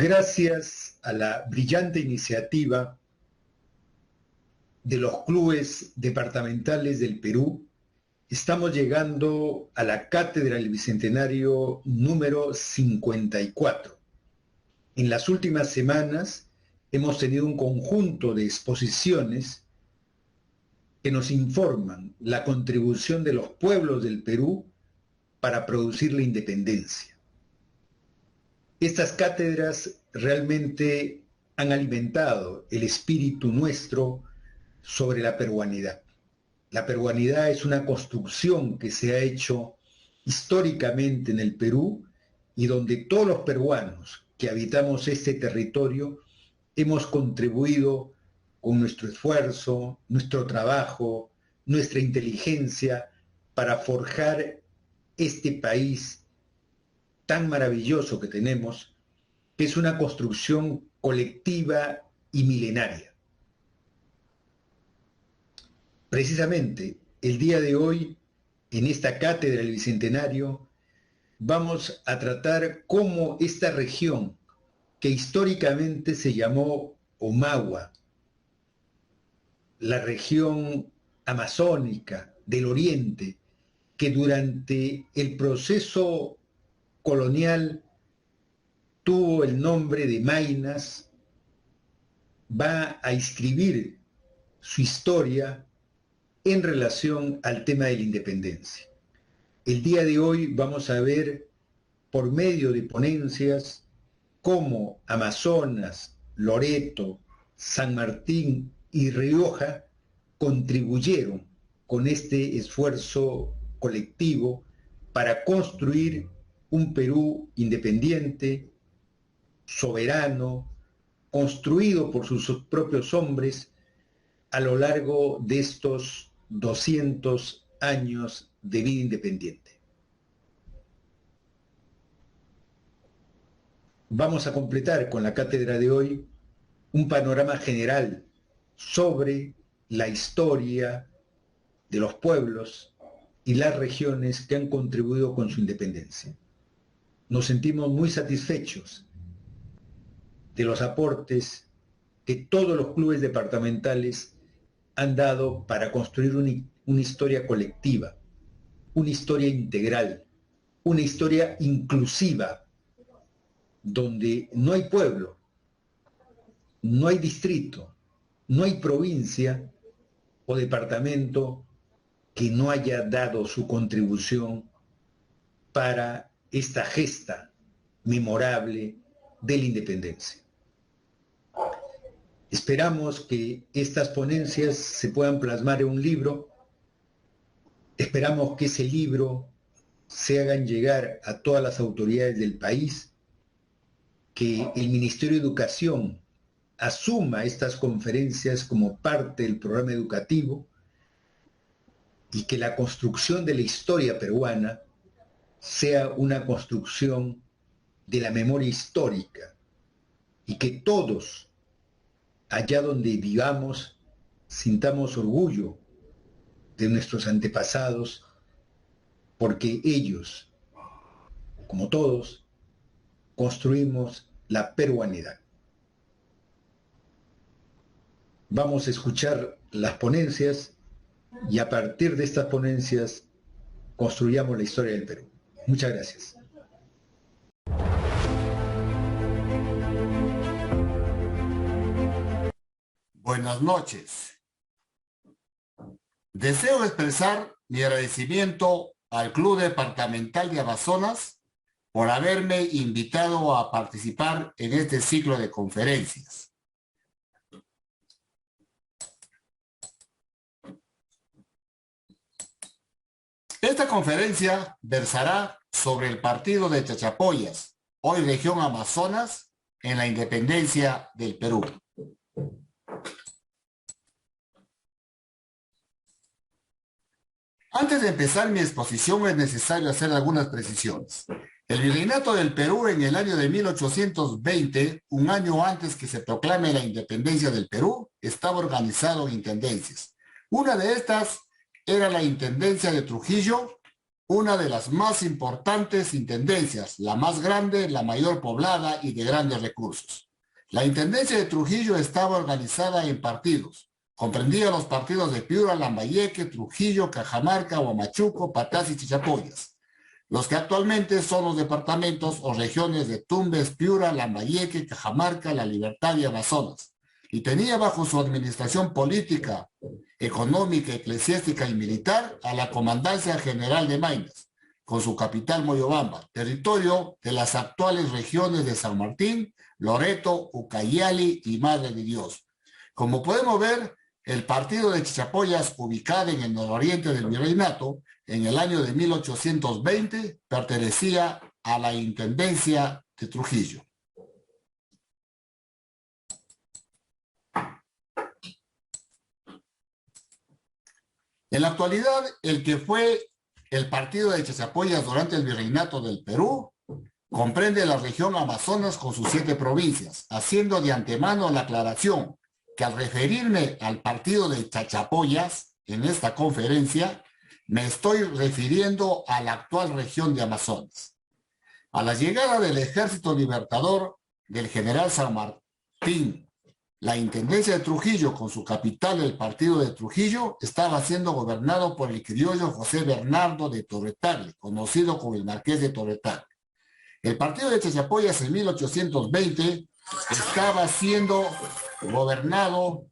Gracias a la brillante iniciativa de los clubes departamentales del Perú, estamos llegando a la Cátedra del Bicentenario número 54. En las últimas semanas hemos tenido un conjunto de exposiciones que nos informan la contribución de los pueblos del Perú para producir la independencia. Estas cátedras realmente han alimentado el espíritu nuestro sobre la peruanidad. La peruanidad es una construcción que se ha hecho históricamente en el Perú y donde todos los peruanos que habitamos este territorio hemos contribuido con nuestro esfuerzo, nuestro trabajo, nuestra inteligencia para forjar este país tan maravilloso que tenemos, que es una construcción colectiva y milenaria. Precisamente el día de hoy, en esta cátedra del Bicentenario, vamos a tratar cómo esta región, que históricamente se llamó Omagua, la región amazónica del oriente, que durante el proceso colonial tuvo el nombre de Maynas, va a escribir su historia en relación al tema de la independencia. El día de hoy vamos a ver, por medio de ponencias, cómo Amazonas, Loreto, San Martín y Rioja contribuyeron con este esfuerzo colectivo para construir un Perú independiente, soberano, construido por sus propios hombres a lo largo de estos 200 años de vida independiente. Vamos a completar con la cátedra de hoy un panorama general sobre la historia de los pueblos y las regiones que han contribuido con su independencia. Nos sentimos muy satisfechos de los aportes que todos los clubes departamentales han dado para construir una historia colectiva, una historia integral, una historia inclusiva, donde no hay pueblo, no hay distrito, no hay provincia o departamento que no haya dado su contribución para esta gesta memorable de la independencia. Esperamos que estas ponencias se puedan plasmar en un libro. Esperamos que ese libro se hagan llegar a todas las autoridades del país, que el Ministerio de Educación asuma estas conferencias como parte del programa educativo y que la construcción de la historia peruana sea una construcción de la memoria histórica y que todos, allá donde vivamos, sintamos orgullo de nuestros antepasados, porque ellos, como todos, construimos la peruanidad. Vamos a escuchar las ponencias y a partir de estas ponencias construyamos la historia del Perú. Muchas gracias. Buenas noches. Deseo expresar mi agradecimiento al Club Departamental de Amazonas por haberme invitado a participar en este ciclo de conferencias. Esta conferencia versará sobre el partido de Chachapoyas, hoy región Amazonas, en la independencia del Perú. Antes de empezar mi exposición es necesario hacer algunas precisiones. El Virreinato del Perú en el año de 1820, un año antes que se proclame la independencia del Perú, estaba organizado en intendencias. Una de estas era la Intendencia de Trujillo, una de las más importantes intendencias, la más grande, la mayor poblada y de grandes recursos. La intendencia de Trujillo estaba organizada en partidos. Comprendía los partidos de Piura, Lambayeque, Trujillo, Cajamarca, Huamachuco, Patás y Chichapoyas, los que actualmente son los departamentos o regiones de Tumbes, Piura, Lambayeque, Cajamarca, La Libertad y Amazonas, y tenía bajo su administración política, económica, eclesiástica y militar a la Comandancia General de Maynas, con su capital Moyobamba, territorio de las actuales regiones de San Martín, Loreto, Ucayali y Madre de Dios. Como podemos ver, el partido de Chichapoyas, ubicado en el nororiente del virreinato, en el año de 1820, pertenecía a la Intendencia de Trujillo. En la actualidad, el que fue el partido de Chichapoyas durante el virreinato del Perú comprende la región Amazonas con sus 7 provincias, haciendo de antemano la aclaración que al referirme al partido de Chachapoyas en esta conferencia, me estoy refiriendo a la actual región de Amazonas. A la llegada del Ejército Libertador del general San Martín, la Intendencia de Trujillo, con su capital, el partido de Trujillo, estaba siendo gobernado por el criollo José Bernardo de Torretagle, conocido como el Marqués de Torretagle. El partido de Chachapoyas en 1820 estaba siendo gobernado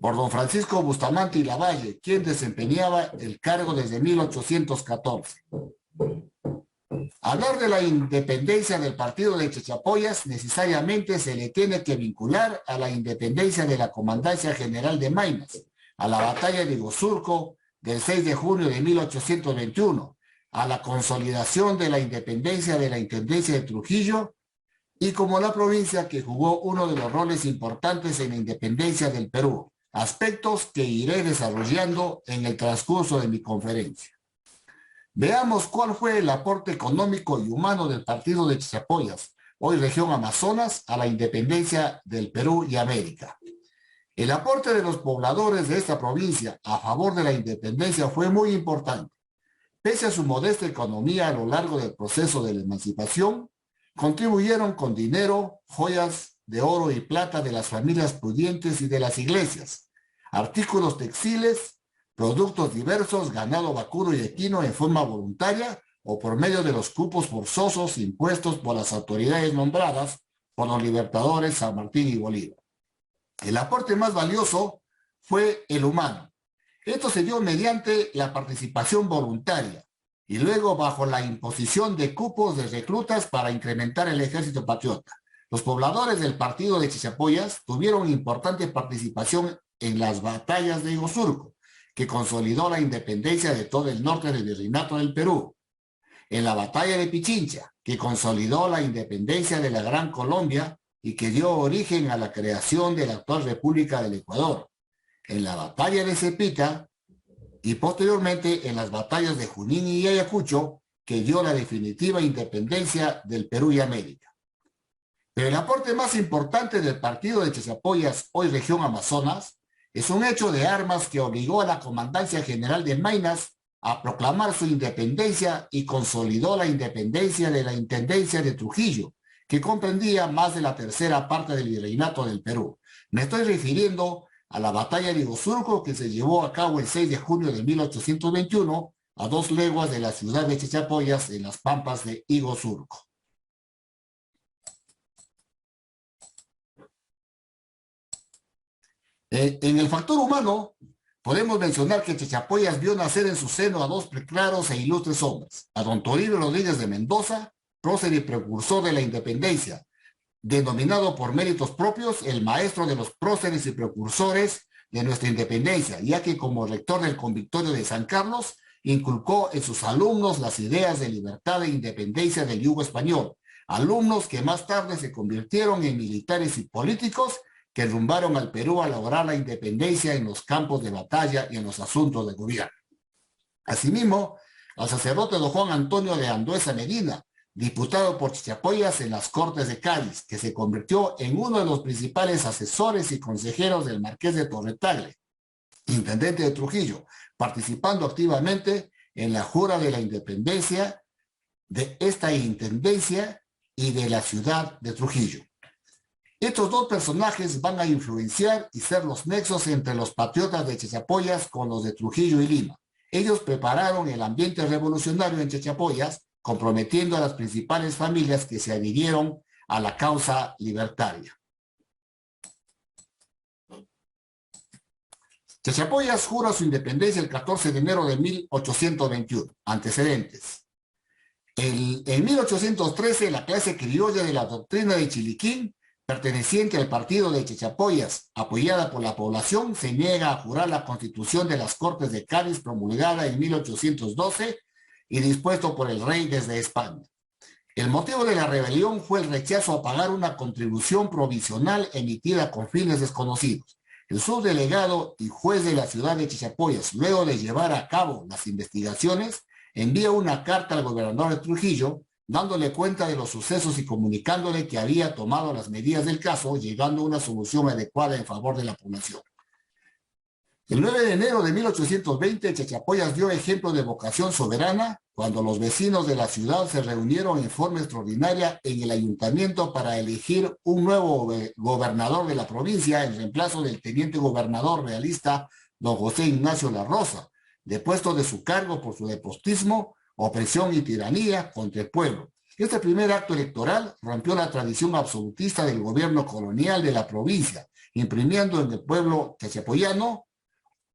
por don Francisco Bustamante y Lavalle, quien desempeñaba el cargo desde 1814. Hablar de la independencia del partido de Chachapoyas necesariamente se le tiene que vincular a la independencia de la Comandancia General de Maynas, a la batalla de Iguazurco del 6 de junio de 1821, a la consolidación de la independencia de la Intendencia de Trujillo y como la provincia que jugó uno de los roles importantes en la independencia del Perú, aspectos que iré desarrollando en el transcurso de mi conferencia. Veamos cuál fue el aporte económico y humano del partido de Chachapoyas, hoy región Amazonas, a la independencia del Perú y América. El aporte de los pobladores de esta provincia a favor de la independencia fue muy importante. Pese a su modesta economía a lo largo del proceso de la emancipación, contribuyeron con dinero, joyas de oro y plata de las familias pudientes y de las iglesias, artículos textiles, productos diversos, ganado vacuno y equino en forma voluntaria o por medio de los cupos forzosos impuestos por las autoridades nombradas por los libertadores San Martín y Bolívar. El aporte más valioso fue el humano. Esto se dio mediante la participación voluntaria y luego bajo la imposición de cupos de reclutas para incrementar el ejército patriota. Los pobladores del partido de Chachapoyas tuvieron importante participación en las batallas de Iguazurco, que consolidó la independencia de todo el norte del virreinato del Perú, en la batalla de Pichincha, que consolidó la independencia de la Gran Colombia y que dio origen a la creación de la actual República del Ecuador, en la batalla de Cepita y posteriormente en las batallas de Junín y Ayacucho, que dio la definitiva independencia del Perú y América. Pero el aporte más importante del partido de Chachapoyas, hoy región Amazonas, es un hecho de armas que obligó a la Comandancia General de Maynas a proclamar su independencia y consolidó la independencia de la Intendencia de Trujillo, que comprendía más de la tercera parte del virreinato del Perú. Me estoy refiriendo a la batalla de Iguazurco, que se llevó a cabo el 6 de junio de 1821, a 2 leguas de la ciudad de Chachapoyas, en las pampas de Iguazurco. En el factor humano, podemos mencionar que Chachapoyas vio nacer en su seno a 2 preclaros e ilustres hombres, a don Toribio Rodríguez de Mendoza, prócer y precursor de la independencia, denominado por méritos propios el maestro de los próceres y precursores de nuestra independencia, ya que como rector del Convictorio de San Carlos, inculcó en sus alumnos las ideas de libertad e independencia del yugo español, alumnos que más tarde se convirtieron en militares y políticos que rumbaron al Perú a lograr la independencia en los campos de batalla y en los asuntos de gobierno. Asimismo, al sacerdote don Juan Antonio de Andueza Medina, diputado por Chachapoyas en las Cortes de Cádiz, que se convirtió en uno de los principales asesores y consejeros del Marqués de Torretagle. intendente de Trujillo, participando activamente en la jura de la independencia de esta intendencia y de la ciudad de Trujillo. Estos dos personajes van a influenciar y ser los nexos entre los patriotas de Chachapoyas con los de Trujillo y Lima. Ellos prepararon el ambiente revolucionario en Chachapoyas, comprometiendo a las principales familias que se adhirieron a la causa libertaria. Chachapoyas jura su independencia el 14 de enero de 1821. Antecedentes. En 1813, la clase criolla de la doctrina de Chiliquín, perteneciente al partido de Chachapoyas, apoyada por la población, se niega a jurar la Constitución de las Cortes de Cádiz, promulgada en 1812 y dispuesto por el rey desde España. El motivo de la rebelión fue el rechazo a pagar una contribución provisional emitida con fines desconocidos. El subdelegado y juez de la ciudad de Chachapoyas, luego de llevar a cabo las investigaciones, envía una carta al gobernador de Trujillo, dándole cuenta de los sucesos y comunicándole que había tomado las medidas del caso, llegando a una solución adecuada en favor de la población. El 9 de enero de 1820, Chachapoyas dio ejemplo de vocación soberana cuando los vecinos de la ciudad se reunieron en forma extraordinaria en el ayuntamiento para elegir un nuevo gobernador de la provincia en reemplazo del teniente gobernador realista don José Ignacio La Rosa, depuesto de su cargo por su despotismo, opresión y tiranía contra el pueblo. Este primer acto electoral rompió la tradición absolutista del gobierno colonial de la provincia, imprimiendo en el pueblo chachapoyano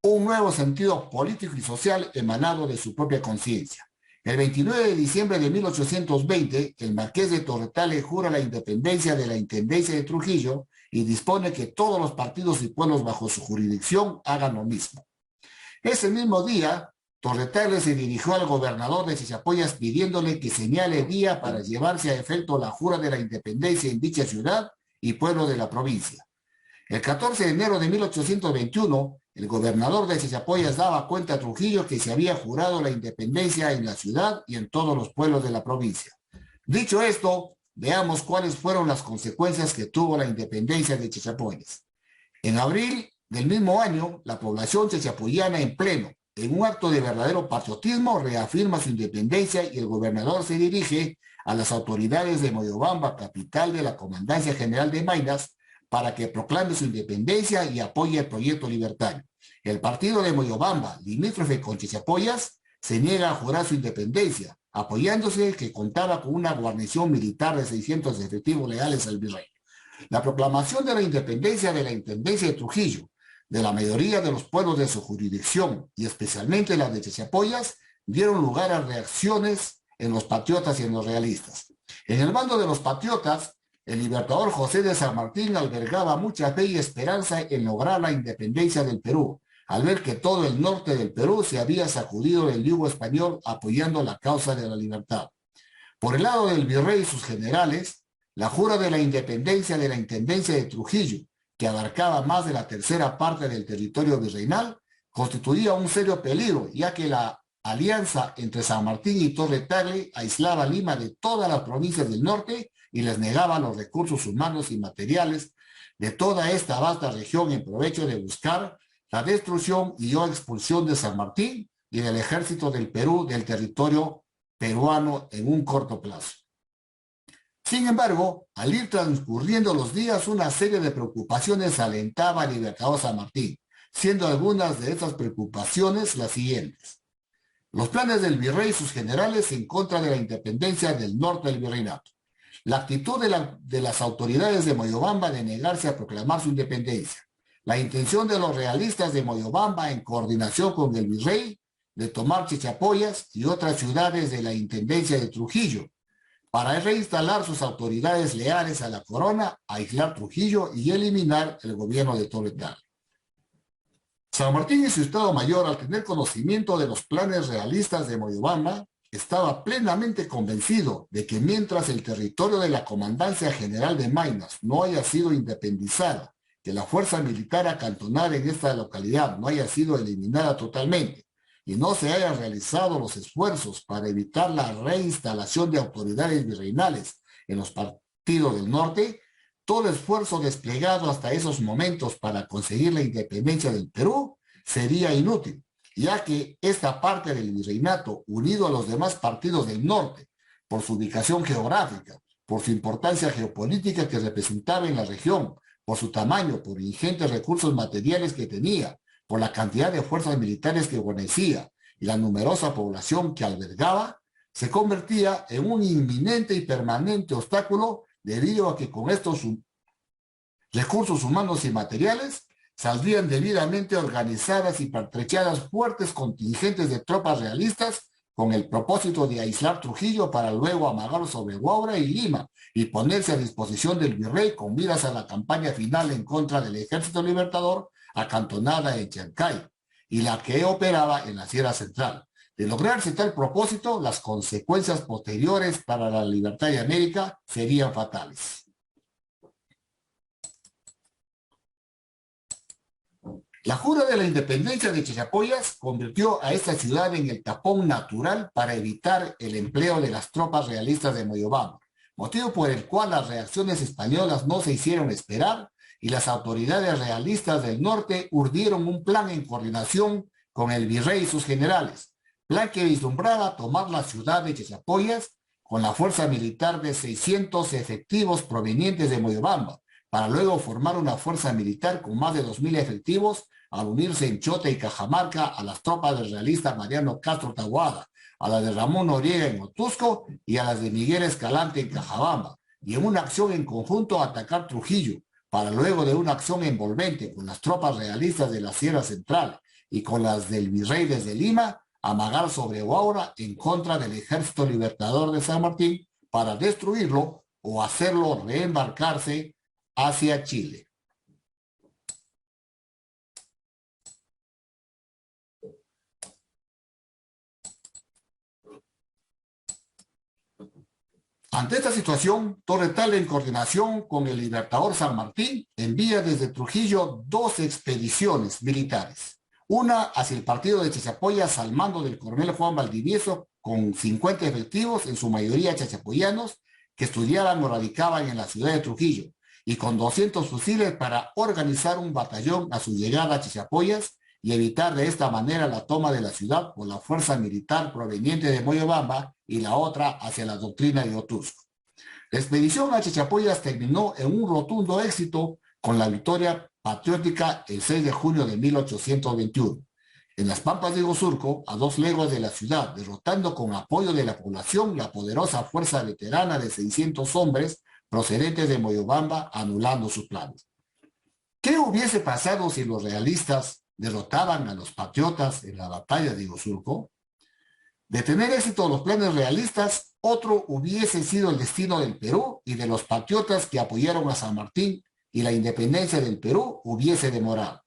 un nuevo sentido político y social emanado de su propia conciencia. El 29 de diciembre de 1820, el marqués de Torretale jura la independencia de la Intendencia de Trujillo y dispone que todos los partidos y pueblos bajo su jurisdicción hagan lo mismo. Ese mismo día, Torretale se dirigió al gobernador de Chachapoyas pidiéndole que señale día para llevarse a efecto la jura de la independencia en dicha ciudad y pueblo de la provincia. El 14 de enero de 1821, el gobernador de Chachapoyas daba cuenta a Trujillo que se había jurado la independencia en la ciudad y en todos los pueblos de la provincia. Dicho esto, veamos cuáles fueron las consecuencias que tuvo la independencia de Chachapoyas. En abril del mismo año, la población chachapoyana en pleno, en un acto de verdadero patriotismo, reafirma su independencia y el gobernador se dirige a las autoridades de Moyobamba, capital de la Comandancia General de Maynas, para que proclame su independencia y apoye el proyecto libertario. El partido de Moyobamba, limítrofe con Chachapoyas, se niega a jurar su independencia, apoyándose que contaba con una guarnición militar de 600 efectivos leales al virrey. La proclamación de la independencia de la Intendencia de Trujillo, de la mayoría de los pueblos de su jurisdicción y especialmente la de Chachapoyas, dieron lugar a reacciones en los patriotas y en los realistas. En el bando de los patriotas, el libertador José de San Martín albergaba mucha fe y esperanza en lograr la independencia del Perú, al ver que todo el norte del Perú se había sacudido del yugo español apoyando la causa de la libertad. Por el lado del virrey y sus generales, la jura de la independencia de la Intendencia de Trujillo, que abarcaba más de la tercera parte del territorio virreinal, constituía un serio peligro, ya que la alianza entre San Martín y Torretale aislaba a Lima de todas las provincias del norte y les negaba los recursos humanos y materiales de toda esta vasta región en provecho de buscar la destrucción y o expulsión de San Martín y del ejército del Perú del territorio peruano en un corto plazo. Sin embargo, al ir transcurriendo los días, una serie de preocupaciones alentaba al libertador San Martín, siendo algunas de estas preocupaciones las siguientes. Los planes del virrey y sus generales en contra de la independencia del norte del virreinato. La actitud de las autoridades de Moyobamba de negarse a proclamar su independencia. La intención de los realistas de Moyobamba en coordinación con el virrey de tomar Chachapoyas y otras ciudades de la Intendencia de Trujillo para reinstalar sus autoridades leales a la corona, aislar Trujillo y eliminar el gobierno de Torretale. San Martín y su Estado Mayor, al tener conocimiento de los planes realistas de Moyobamba, estaba plenamente convencido de que mientras el territorio de la Comandancia General de Maynas no haya sido independizada, que la fuerza militar acantonada en esta localidad no haya sido eliminada totalmente y no se hayan realizado los esfuerzos para evitar la reinstalación de autoridades virreinales en los partidos del norte, todo esfuerzo desplegado hasta esos momentos para conseguir la independencia del Perú sería inútil, ya que esta parte del virreinato, unido a los demás partidos del norte, por su ubicación geográfica, por su importancia geopolítica que representaba en la región, por su tamaño, por ingentes recursos materiales que tenía, por la cantidad de fuerzas militares que guarnecía y la numerosa población que albergaba, se convertía en un inminente y permanente obstáculo debido a que con estos recursos humanos y materiales saldrían debidamente organizadas y pertrechadas fuertes contingentes de tropas realistas con el propósito de aislar Trujillo para luego amagar sobre Huaura y Lima y ponerse a disposición del virrey con miras a la campaña final en contra del Ejército Libertador acantonada en Chancay y la que operaba en la Sierra Central. De lograrse tal propósito, las consecuencias posteriores para la libertad de América serían fatales. La jura de la independencia de Chachapoyas convirtió a esta ciudad en el tapón natural para evitar el empleo de las tropas realistas de Moyobamba, motivo por el cual las reacciones españolas no se hicieron esperar y las autoridades realistas del norte urdieron un plan en coordinación con el virrey y sus generales, plan que vislumbraba tomar la ciudad de Chachapoyas con la fuerza militar de 600 efectivos provenientes de Moyobamba, para luego formar una fuerza militar con más de 2.000 efectivos al unirse en Chota y Cajamarca a las tropas del realista Mariano Castro Taboada, a las de Ramón Noriega en Otusco y a las de Miguel Escalante en Cajabamba, y en una acción en conjunto atacar Trujillo, para luego de una acción envolvente con las tropas realistas de la Sierra Central y con las del virrey desde Lima, amagar sobre Huaura en contra del Ejército Libertador de San Martín para destruirlo o hacerlo reembarcarse hacia Chile. Ante esta situación, Torretal, en coordinación con el Libertador San Martín, envía desde Trujillo 2 expediciones militares. Una hacia el partido de Chachapoyas al mando del coronel Juan Valdivieso, con 50 efectivos, en su mayoría chachapoyanos, que estudiaban o radicaban en la ciudad de Trujillo, y con 200 fusiles para organizar un batallón a su llegada a Chachapoyas y evitar de esta manera la toma de la ciudad por la fuerza militar proveniente de Moyobamba y la otra hacia la doctrina de Otusco. La expedición a Chachapoyas terminó en un rotundo éxito con la victoria patriótica el 6 de junio de 1821, en las pampas de Iguazurco, a 2 leguas de la ciudad, derrotando con apoyo de la población la poderosa fuerza veterana de 600 hombres procedentes de Moyobamba, anulando sus planes. ¿Qué hubiese pasado si los realistas derrotaban a los patriotas en la batalla de Iguazurco? De tener éxito los planes realistas, otro hubiese sido el destino del Perú y de los patriotas que apoyaron a San Martín, y la independencia del Perú hubiese demorado.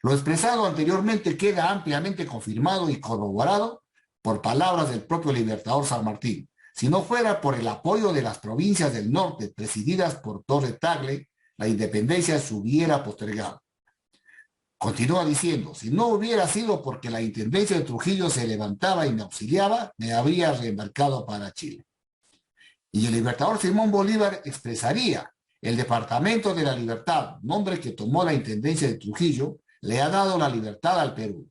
Lo expresado anteriormente queda ampliamente confirmado y corroborado por palabras del propio Libertador San Martín. Si no fuera por el apoyo de las provincias del norte presididas por Torre Tagle, la independencia se hubiera postergado. Continúa diciendo, si no hubiera sido porque la intendencia de Trujillo se levantaba y me auxiliaba, me habría reembarcado para Chile. Y el libertador Simón Bolívar expresaría, el Departamento de la Libertad, nombre que tomó la intendencia de Trujillo, le ha dado la libertad al Perú.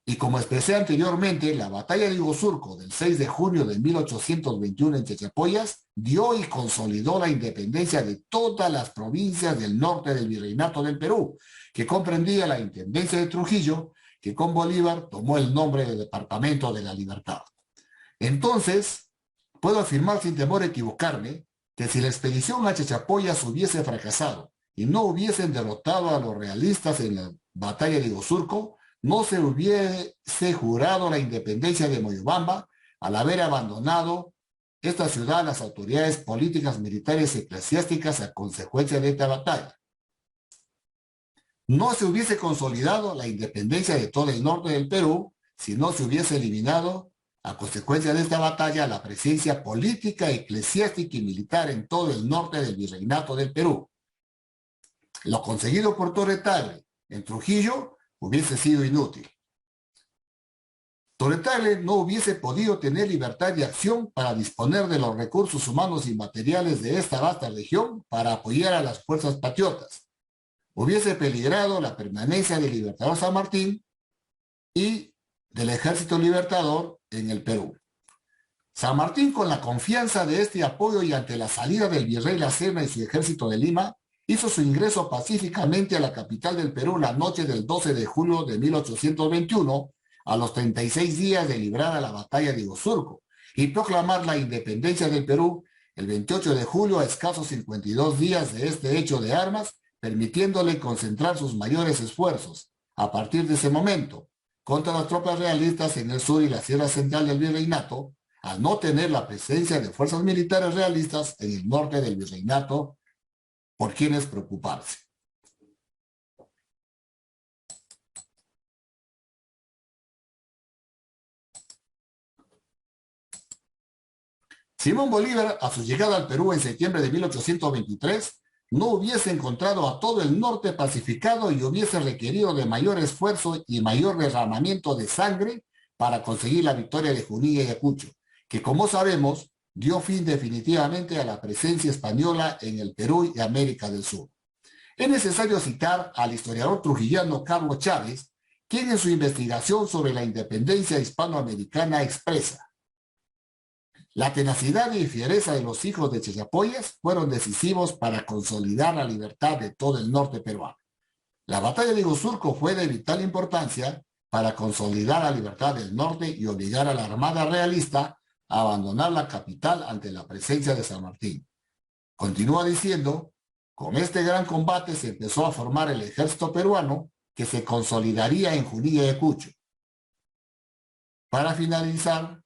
Y como expresé anteriormente, la batalla de Iguazurco del 6 de junio de 1821 en Chachapoyas dio y consolidó la independencia de todas las provincias del norte del Virreinato del Perú, que comprendía la intendencia de Trujillo, que con Bolívar tomó el nombre de Departamento de la Libertad. Entonces, puedo afirmar sin temor a equivocarme que si la expedición a Chachapoyas hubiese fracasado y no hubiesen derrotado a los realistas en la batalla de Iguazurco, no se hubiese jurado la independencia de Moyobamba al haber abandonado esta ciudad a las autoridades políticas, militares y eclesiásticas a consecuencia de esta batalla. No se hubiese consolidado la independencia de todo el norte del Perú si no se hubiese eliminado, a consecuencia de esta batalla, la presencia política, eclesiástica y militar en todo el norte del Virreinato del Perú. Lo conseguido por Torre Tagle en Trujillo hubiese sido inútil. Torre Tagle no hubiese podido tener libertad de acción para disponer de los recursos humanos y materiales de esta vasta región para apoyar a las fuerzas patriotas. Hubiese peligrado la permanencia del Libertador San Martín y del Ejército Libertador en el Perú. San Martín, con la confianza de este apoyo y ante la salida del virrey La Serna y su ejército de Lima, hizo su ingreso pacíficamente a la capital del Perú la noche del 12 de julio de 1821, a los 36 días de librada la batalla de Iguazurco, y proclamar la independencia del Perú el 28 de julio, a escasos 52 días de este hecho de armas, permitiéndole concentrar sus mayores esfuerzos, a partir de ese momento, contra las tropas realistas en el sur y la sierra central del virreinato, al no tener la presencia de fuerzas militares realistas en el norte del virreinato por quienes preocuparse. Simón Bolívar, a su llegada al Perú en septiembre de 1823, no hubiese encontrado a todo el norte pacificado y hubiese requerido de mayor esfuerzo y mayor derramamiento de sangre para conseguir la victoria de Junín y Ayacucho, que, como sabemos, dio fin definitivamente a la presencia española en el Perú y América del Sur. Es necesario citar al historiador trujillano Carlos Chávez, quien en su investigación sobre la independencia hispanoamericana expresa: la tenacidad y fiereza de los hijos de Chachapoyas fueron decisivos para consolidar la libertad de todo el norte peruano. La batalla de Iguazurco fue de vital importancia para consolidar la libertad del norte y obligar a la Armada Realista a abandonar la capital ante la presencia de San Martín. Continúa diciendo: con este gran combate se empezó a formar el ejército peruano, que se consolidaría en Junín y Ayacucho. Para finalizar,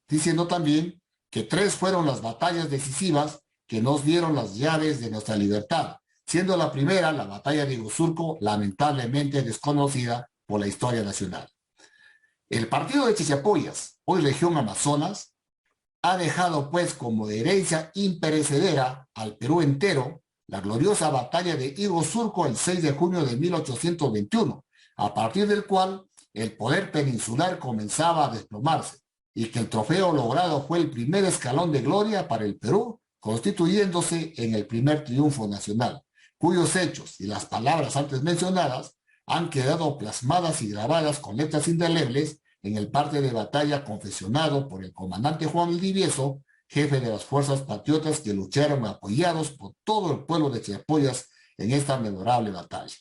diciendo también que 3 fueron las batallas decisivas que nos dieron las llaves de nuestra libertad, siendo la primera, la batalla de Iguazurco, lamentablemente desconocida por la historia nacional. El partido de Chachapoyas, hoy región Amazonas, ha dejado pues como herencia imperecedera al Perú entero la gloriosa batalla de Iguazurco el 6 de junio de 1821, a partir del cual el poder peninsular comenzaba a desplomarse, y que el trofeo logrado fue el primer escalón de gloria para el Perú, constituyéndose en el primer triunfo nacional, cuyos hechos y las palabras antes mencionadas han quedado plasmadas y grabadas con letras indelebles en el parte de batalla confeccionado por el comandante Juan Valdivieso, jefe de las fuerzas patriotas que lucharon apoyados por todo el pueblo de Chachapoyas en esta memorable batalla.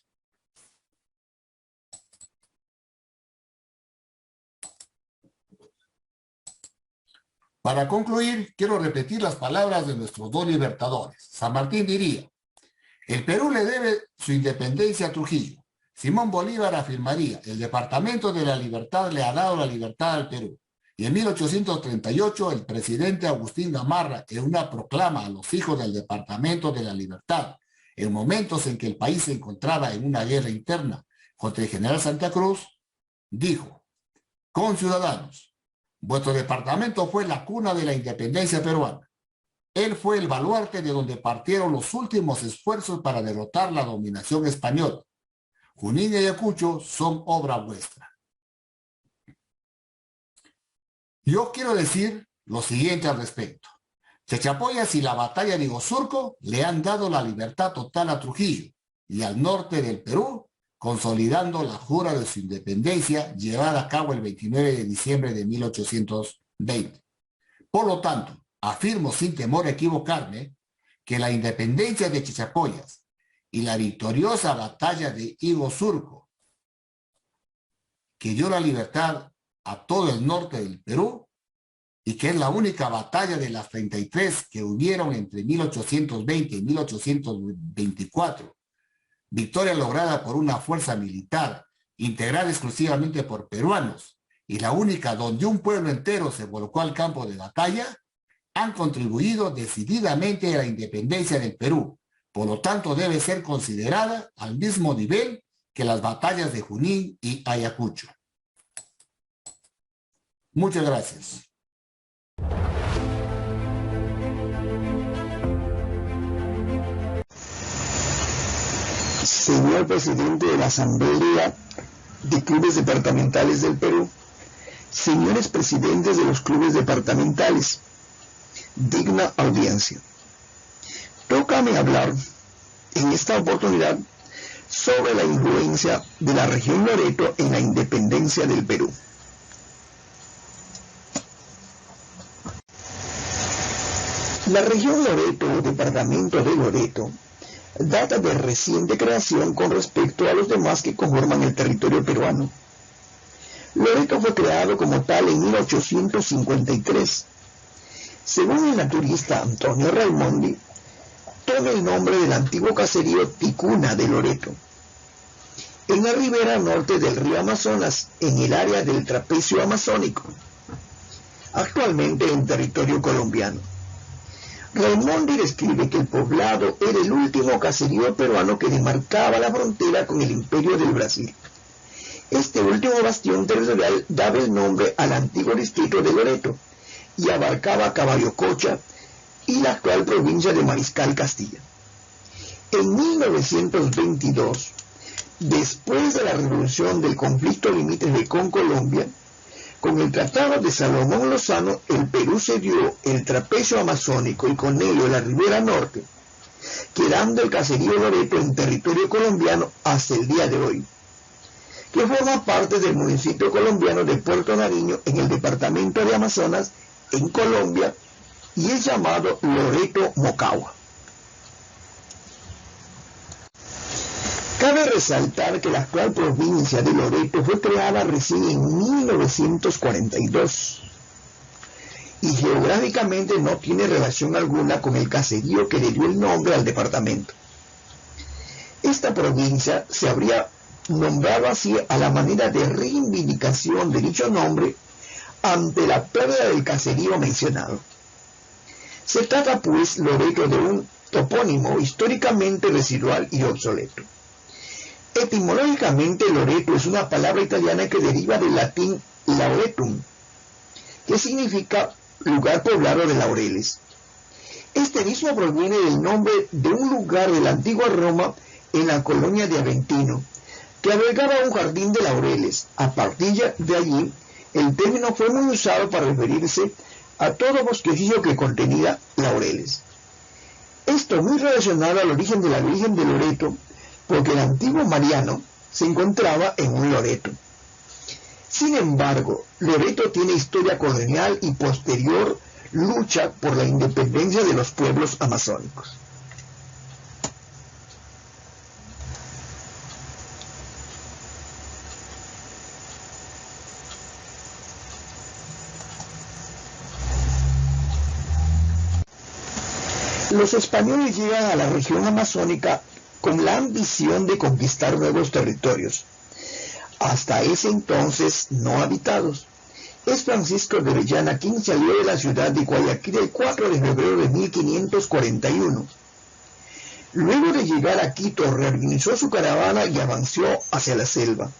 Para concluir, quiero repetir las palabras de nuestros 2 libertadores. San Martín diría: el Perú le debe su independencia a Trujillo. Simón Bolívar afirmaría: el Departamento de la Libertad le ha dado la libertad al Perú. Y en 1838 el presidente Agustín Gamarra, en una proclama a los hijos del Departamento de la Libertad, en momentos en que el país se encontraba en una guerra interna contra el general Santa Cruz, dijo: conciudadanos, vuestro departamento fue la cuna de la independencia peruana. Él fue el baluarte de donde partieron los últimos esfuerzos para derrotar la dominación española. Junín y Ayacucho son obra vuestra. Yo quiero decir lo siguiente al respecto. Chachapoyas y la batalla de Iguazurco le han dado la libertad total a Trujillo y al norte del Perú, consolidando la jura de su independencia llevada a cabo el 29 de diciembre de 1820. Por lo tanto, afirmo sin temor a equivocarme que la independencia de Chachapoyas y la victoriosa batalla de Iguazurco, que dio la libertad a todo el norte del Perú y que es la única batalla de las 33 que hubieron entre 1820 y 1824, victoria lograda por una fuerza militar integrada exclusivamente por peruanos y la única donde un pueblo entero se volcó al campo de batalla, han contribuido decididamente a la independencia del Perú. Por lo tanto, debe ser considerada al mismo nivel que las batallas de Junín y Ayacucho. Muchas gracias. Señor presidente de la Asamblea de Clubes Departamentales del Perú, señores presidentes de los clubes departamentales, digna audiencia. Tócame hablar en esta oportunidad sobre la influencia de la región Loreto en la independencia del Perú. La región Loreto o departamento de Loreto data de reciente creación con respecto a los demás que conforman el territorio peruano. Loreto fue creado como tal en 1853. Según el naturista Antonio Raimondi, toma el nombre del antiguo caserío Ticuna de Loreto, en la ribera norte del río Amazonas, en el área del trapecio amazónico, actualmente en territorio colombiano. Raimondi describe que el poblado era el último caserío peruano que demarcaba la frontera con el Imperio del Brasil. Este último bastión territorial daba el nombre al antiguo distrito de Loreto y abarcaba Caballococha y la actual provincia de Mariscal Castilla. En 1922, después de la resolución del conflicto limítrofe con Colombia, con el Tratado de Salomón Lozano, el Perú cedió el trapecio amazónico y con ello la ribera norte, quedando el caserío Loreto en territorio colombiano hasta el día de hoy, que forma parte del municipio colombiano de Puerto Nariño en el departamento de Amazonas, en Colombia, y es llamado Loreto Mocagua. Cabe resaltar que la actual provincia de Loreto fue creada recién en 1942 y geográficamente no tiene relación alguna con el caserío que le dio el nombre al departamento. Esta provincia se habría nombrado así a la manera de reivindicación de dicho nombre ante la pérdida del caserío mencionado. Se trata pues Loreto de un topónimo históricamente residual y obsoleto. Etimológicamente, Loreto es una palabra italiana que deriva del latín lauretum, que significa lugar poblado de laureles. Este mismo proviene del nombre de un lugar de la antigua Roma en la colonia de Aventino, que albergaba un jardín de laureles. A partir de allí, el término fue muy usado para referirse a todo bosquecillo que contenía laureles. Esto muy relacionado al origen de la Virgen de Loreto, porque el antiguo Mariano se encontraba en un Loreto. Sin embargo, Loreto tiene historia colonial y posterior lucha por la independencia de los pueblos amazónicos. Los españoles llegan a la región amazónica con la ambición de conquistar nuevos territorios, hasta ese entonces no habitados. Es Francisco de Orellana quien salió de la ciudad de Guayaquil el 4 de febrero de 1541. Luego de llegar a Quito, reorganizó su caravana y avanzó hacia la selva,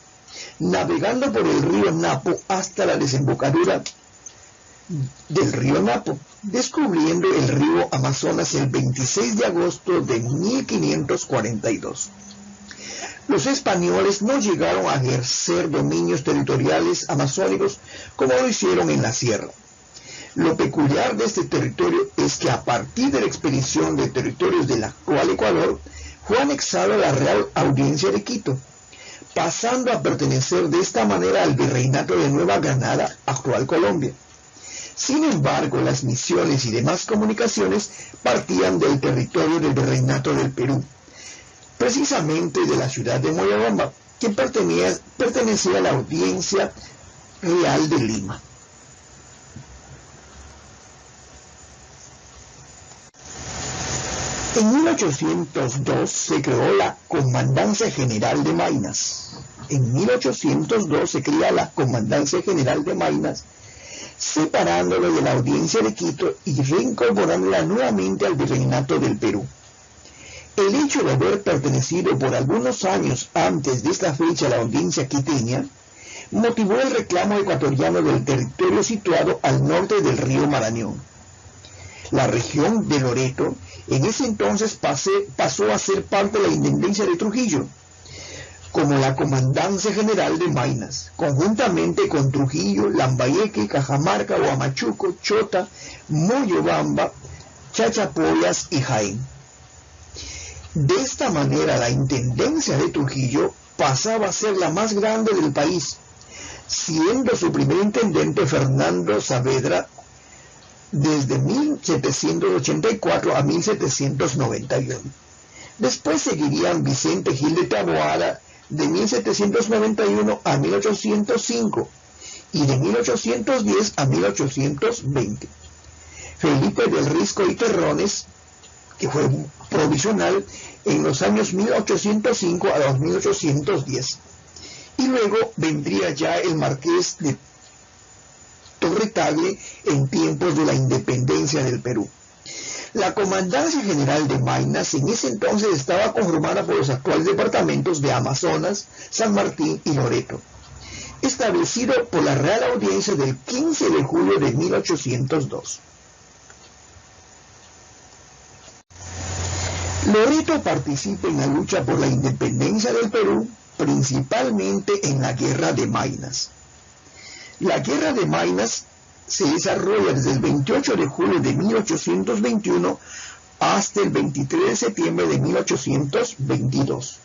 navegando por el río Napo hasta la desembocadura del río Napo, descubriendo el río Amazonas el 26 de agosto de 1542. Los españoles no llegaron a ejercer dominios territoriales amazónicos como lo hicieron en la sierra. Lo peculiar de este territorio es que a partir de la expedición de territorios del actual Ecuador, fue anexado a la Real Audiencia de Quito, pasando a pertenecer de esta manera al Virreinato de Nueva Granada, actual Colombia. Sin embargo, las misiones y demás comunicaciones partían del territorio del Virreinato del Perú, precisamente de la ciudad de Moyobamba, que pertenecía a la Audiencia Real de Lima. En 1802 se creó la Comandancia General de Maynas. En 1802 se crea la Comandancia General de Maynas, separándolo de la Audiencia de Quito y reincorporándola nuevamente al Virreinato del Perú. El hecho de haber pertenecido por algunos años antes de esta fecha a la Audiencia quiteña motivó el reclamo ecuatoriano del territorio situado al norte del río Marañón. La región de Loreto en ese entonces pasó a ser parte de la Intendencia de Trujillo, como la Comandancia General de Maynas, conjuntamente con Trujillo, Lambayeque, Cajamarca, Huamachuco, Chota, Moyobamba, Chachapoyas y Jaén. De esta manera, la intendencia de Trujillo pasaba a ser la más grande del país, siendo su primer intendente Fernando Saavedra desde 1784 a 1791. Después seguirían Vicente Gil de Taboada de 1791 a 1805 y de 1810 a 1820. Felipe del Risco y Terrones, que fue provisional en los años 1805 a 1810. Y luego vendría ya el Marqués de Torre Tagle en tiempos de la independencia del Perú. La Comandancia General de Maynas en ese entonces estaba conformada por los actuales departamentos de Amazonas, San Martín y Loreto, establecido por la Real Audiencia del 15 de julio de 1802. Loreto participa en la lucha por la independencia del Perú, principalmente en la Guerra de Maynas. La Guerra de Maynas se desarrolla desde el 28 de julio de 1821 hasta el 23 de septiembre de 1822.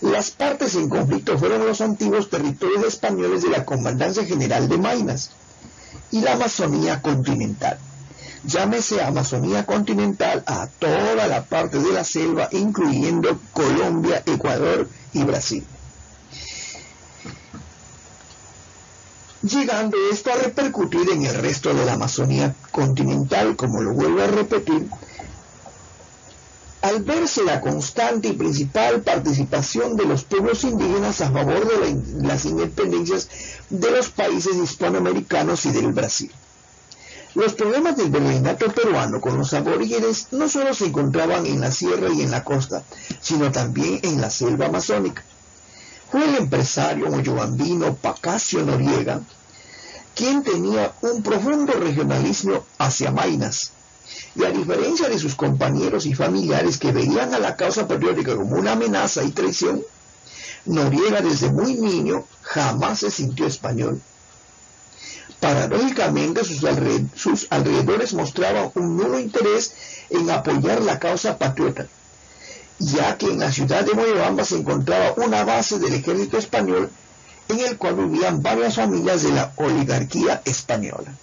Las partes en conflicto fueron los antiguos territorios españoles de la Comandancia General de Maynas y la Amazonía continental. Llámese Amazonía continental a toda la parte de la selva, incluyendo Colombia, Ecuador y Brasil. Llegando esto a repercutir en el resto de la Amazonía continental, como lo vuelvo a repetir, al verse la constante y principal participación de los pueblos indígenas a favor de las independencias de los países hispanoamericanos y del Brasil. Los problemas del virreinato peruano con los aborígenes no solo se encontraban en la sierra y en la costa, sino también en la selva amazónica. Fue el empresario moyobambino Pacasio Noriega quien tenía un profundo regionalismo hacia Maynas, y a diferencia de sus compañeros y familiares que veían a la causa patriótica como una amenaza y traición, Noriega desde muy niño jamás se sintió español. Paradójicamente, sus alrededores mostraban un nulo interés en apoyar la causa patriota, ya que en la ciudad de Moyobamba se encontraba una base del ejército español en el cual vivían varias familias de la oligarquía española.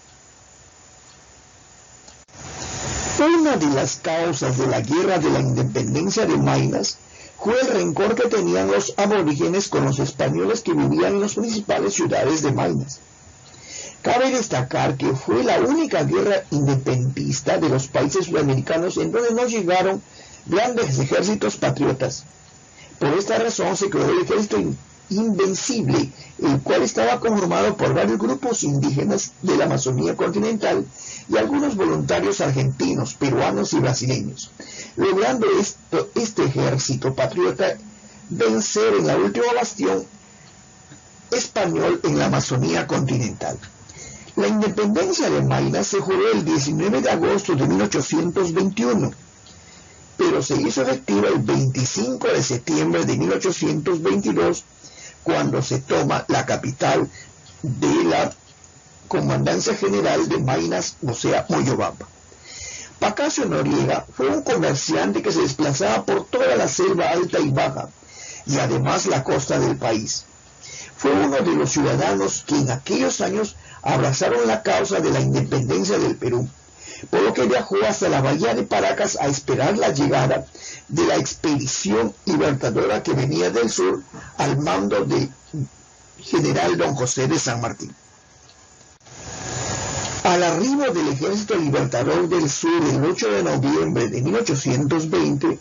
Una de las causas de la guerra de la independencia de Maynas fue el rencor que tenían los aborígenes con los españoles que vivían en las principales ciudades de Maynas. Cabe destacar que fue la única guerra independentista de los países sudamericanos en donde no llegaron grandes ejércitos patriotas. Por esta razón se creó el ejército invencible, el cual estaba conformado por varios grupos indígenas de la Amazonía continental y algunos voluntarios argentinos, peruanos y brasileños, logrando este ejército patriota vencer en la última bastión español en la Amazonía continental. La independencia de Maynas se juró el 19 de agosto de 1821, pero se hizo efectiva el 25 de septiembre de 1822, cuando se toma la capital de la Comandancia General de Maynas, o sea, Moyobamba. Pacasio Noriega fue un comerciante que se desplazaba por toda la selva alta y baja, y además la costa del país. Fue uno de los ciudadanos que en aquellos años abrazaron la causa de la independencia del Perú, por lo que viajó hasta la bahía de Paracas a esperar la llegada de la expedición libertadora que venía del sur al mando del general Don José de San Martín. Al arribo del Ejército Libertador del Sur el 8 de noviembre de 1820,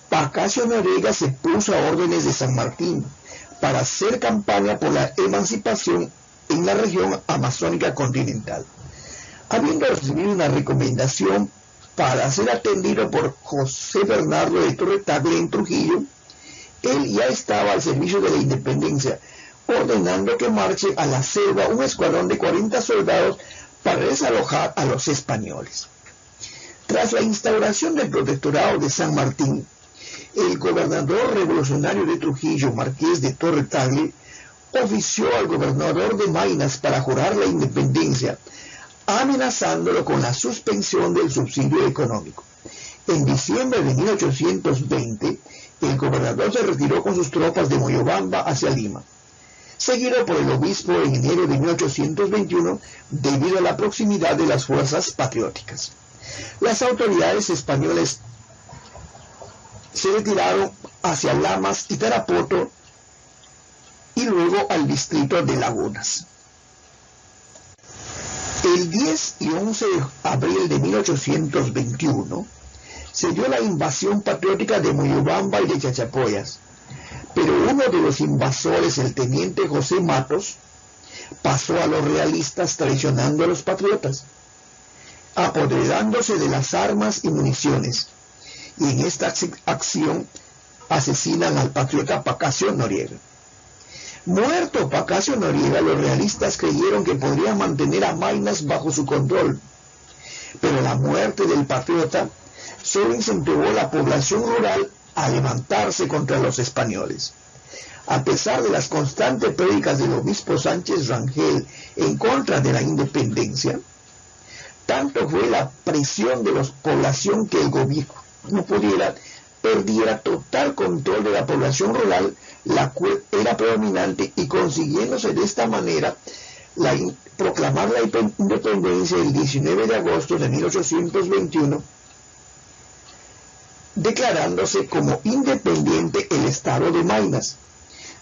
Pacasio Noriega se puso a órdenes de San Martín para hacer campaña por la emancipación en la región amazónica continental. Habiendo recibido una recomendación para ser atendido por José Bernardo de Torre Tagle en Trujillo, él ya estaba al servicio de la independencia, ordenando que marche a la selva un escuadrón de 40 soldados para desalojar a los españoles. Tras la instauración del protectorado de San Martín, el gobernador revolucionario de Trujillo, Marqués de Torre Tagle, ofició al gobernador de Maynas para jurar la independencia, amenazándolo con la suspensión del subsidio económico. En diciembre de 1820, el gobernador se retiró con sus tropas de Moyobamba hacia Lima, seguido por el obispo en enero de 1821 debido a la proximidad de las fuerzas patrióticas. Las autoridades españolas se retiraron hacia Lamas y Tarapoto y luego al distrito de Lagunas. El 10 y 11 de abril de 1821 se dio la invasión patriótica de Moyobamba y de Chachapoyas, pero uno de los invasores, el teniente José Matos, pasó a los realistas traicionando a los patriotas, apoderándose de las armas y municiones, y en esta acción asesinan al patriota Pacasio Noriega. Muerto Pacasio Noriega, los realistas creyeron que podrían mantener a Maynas bajo su control, pero la muerte del patriota solo incentivó a la población rural a levantarse contra los españoles. A pesar de las constantes prédicas del obispo Sánchez Rangel en contra de la independencia, tanto fue la presión de la población que el gobierno no perdiera total control de la población rural, la cual era predominante, y consiguiéndose de esta manera proclamar la independencia el 19 de agosto de 1821, declarándose como independiente el estado de Maynas,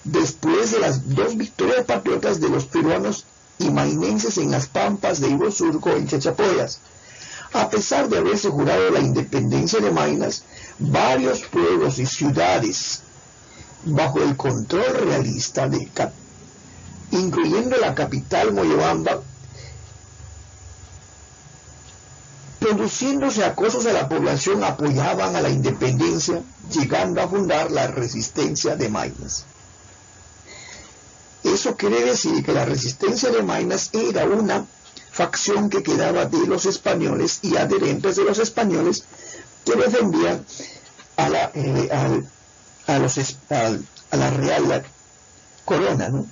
después de las dos victorias patriotas de los peruanos y mainenses en las pampas de Ivo Surco en Chachapoyas. A pesar de haberse jurado la independencia de Maynas, varios pueblos y ciudades bajo el control realista incluyendo la capital Moyobamba, produciéndose acosos a la población, apoyaban a la independencia, llegando a fundar la resistencia de Maynas. Eso quiere decir que la resistencia de Maynas era una facción que quedaba de los españoles y adherentes de los españoles que defendían a la Real Corona, ¿no?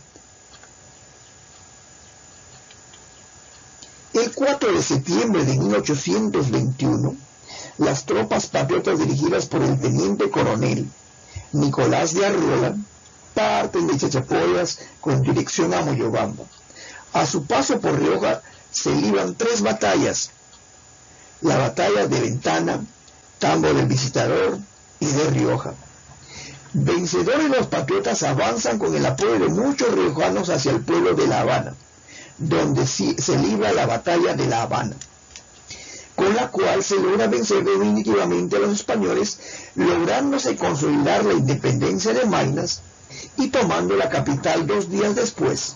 El 4 de septiembre de 1821, las tropas patriotas dirigidas por el teniente coronel Nicolás de Arriola parten de Chachapoyas con dirección a Moyobamba. A su paso por Rioja se libran 3 batallas: la batalla de Ventana, Tambo del Visitador y de Rioja. Vencedores, los patriotas avanzan con el apoyo de muchos riojanos hacia el pueblo de La Habana, donde se libra la batalla de La Habana, con la cual se logra vencer definitivamente a los españoles, lográndose consolidar la independencia de Maynas y tomando la capital 2 días después.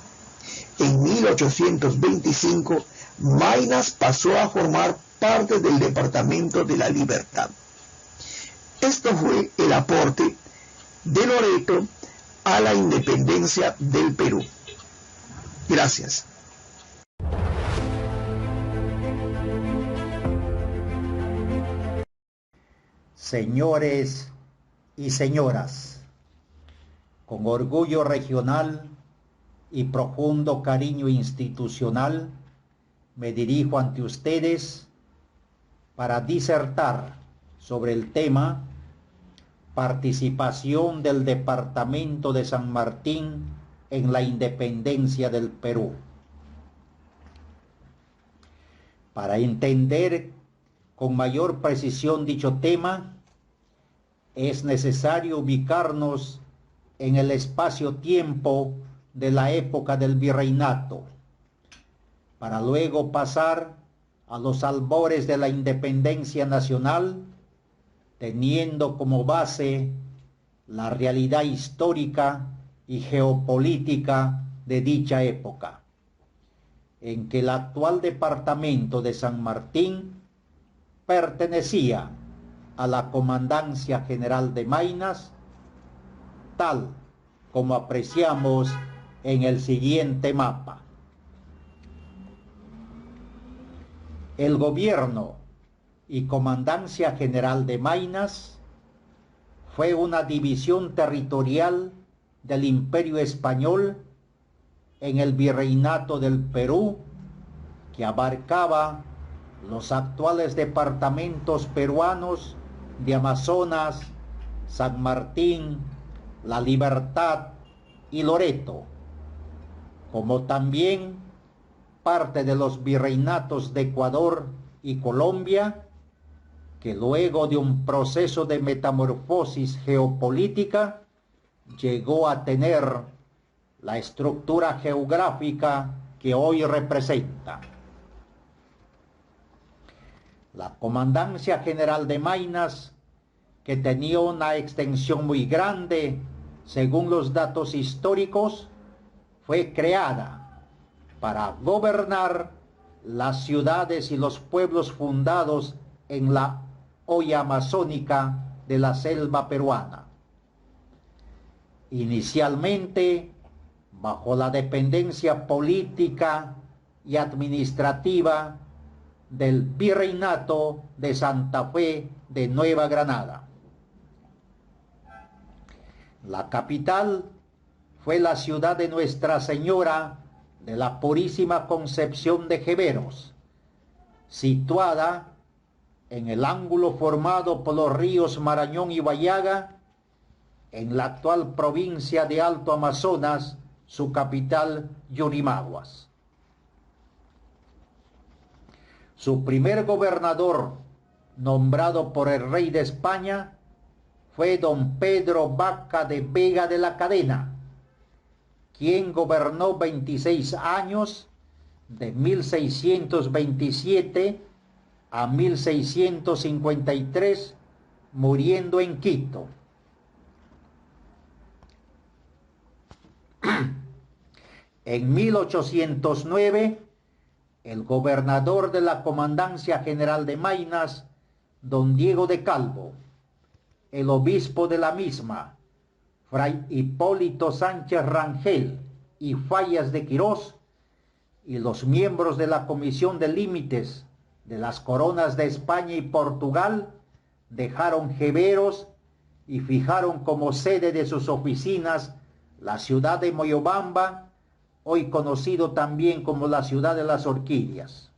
En 1825, Maynas pasó a formar parte del Departamento de la Libertad. Esto fue el aporte de Loreto a la independencia del Perú. Gracias. Señores y señoras, con orgullo regional y profundo cariño institucional, me dirijo ante ustedes para disertar sobre el tema participación del Departamento de San Martín en la independencia del Perú. Para entender con mayor precisión dicho tema, es necesario ubicarnos en el espacio-tiempo de la época del virreinato, para luego pasar a los albores de la independencia nacional, teniendo como base la realidad histórica y geopolítica de dicha época, en que el actual departamento de San Martín pertenecía a la Comandancia General de Maynas, tal como apreciamos en el siguiente mapa. El gobierno y Comandancia General de Maynas fue una división territorial del Imperio Español en el Virreinato del Perú, que abarcaba los actuales departamentos peruanos de Amazonas, San Martín, La Libertad y Loreto, como también parte de los virreinatos de Ecuador y Colombia, que luego de un proceso de metamorfosis geopolítica llegó a tener la estructura geográfica que hoy representa. La Comandancia General de Maynas, que tenía una extensión muy grande, según los datos históricos, fue creada para gobernar las ciudades y los pueblos fundados en la olla amazónica de la selva peruana. Inicialmente, bajo la dependencia política y administrativa del Virreinato de Santa Fe de Nueva Granada. La capital fue la ciudad de Nuestra Señora de la Purísima Concepción de Jeveros, situada en el ángulo formado por los ríos Marañón y Bayaga, en la actual provincia de Alto Amazonas, su capital Yurimaguas. Su primer gobernador, nombrado por el rey de España, fue don Pedro Vaca de Vega de la Cadena, quien gobernó 26 años, de 1627 a 1653, muriendo en Quito. En 1809, el gobernador de la Comandancia General de Maynas, don Diego de Calvo, el obispo de la misma, fray Hipólito Sánchez Rangel y Fallas de Quirós, y los miembros de la Comisión de Límites de las Coronas de España y Portugal, dejaron Jeveros y fijaron como sede de sus oficinas la ciudad de Moyobamba, hoy conocido también como la ciudad de las orquídeas.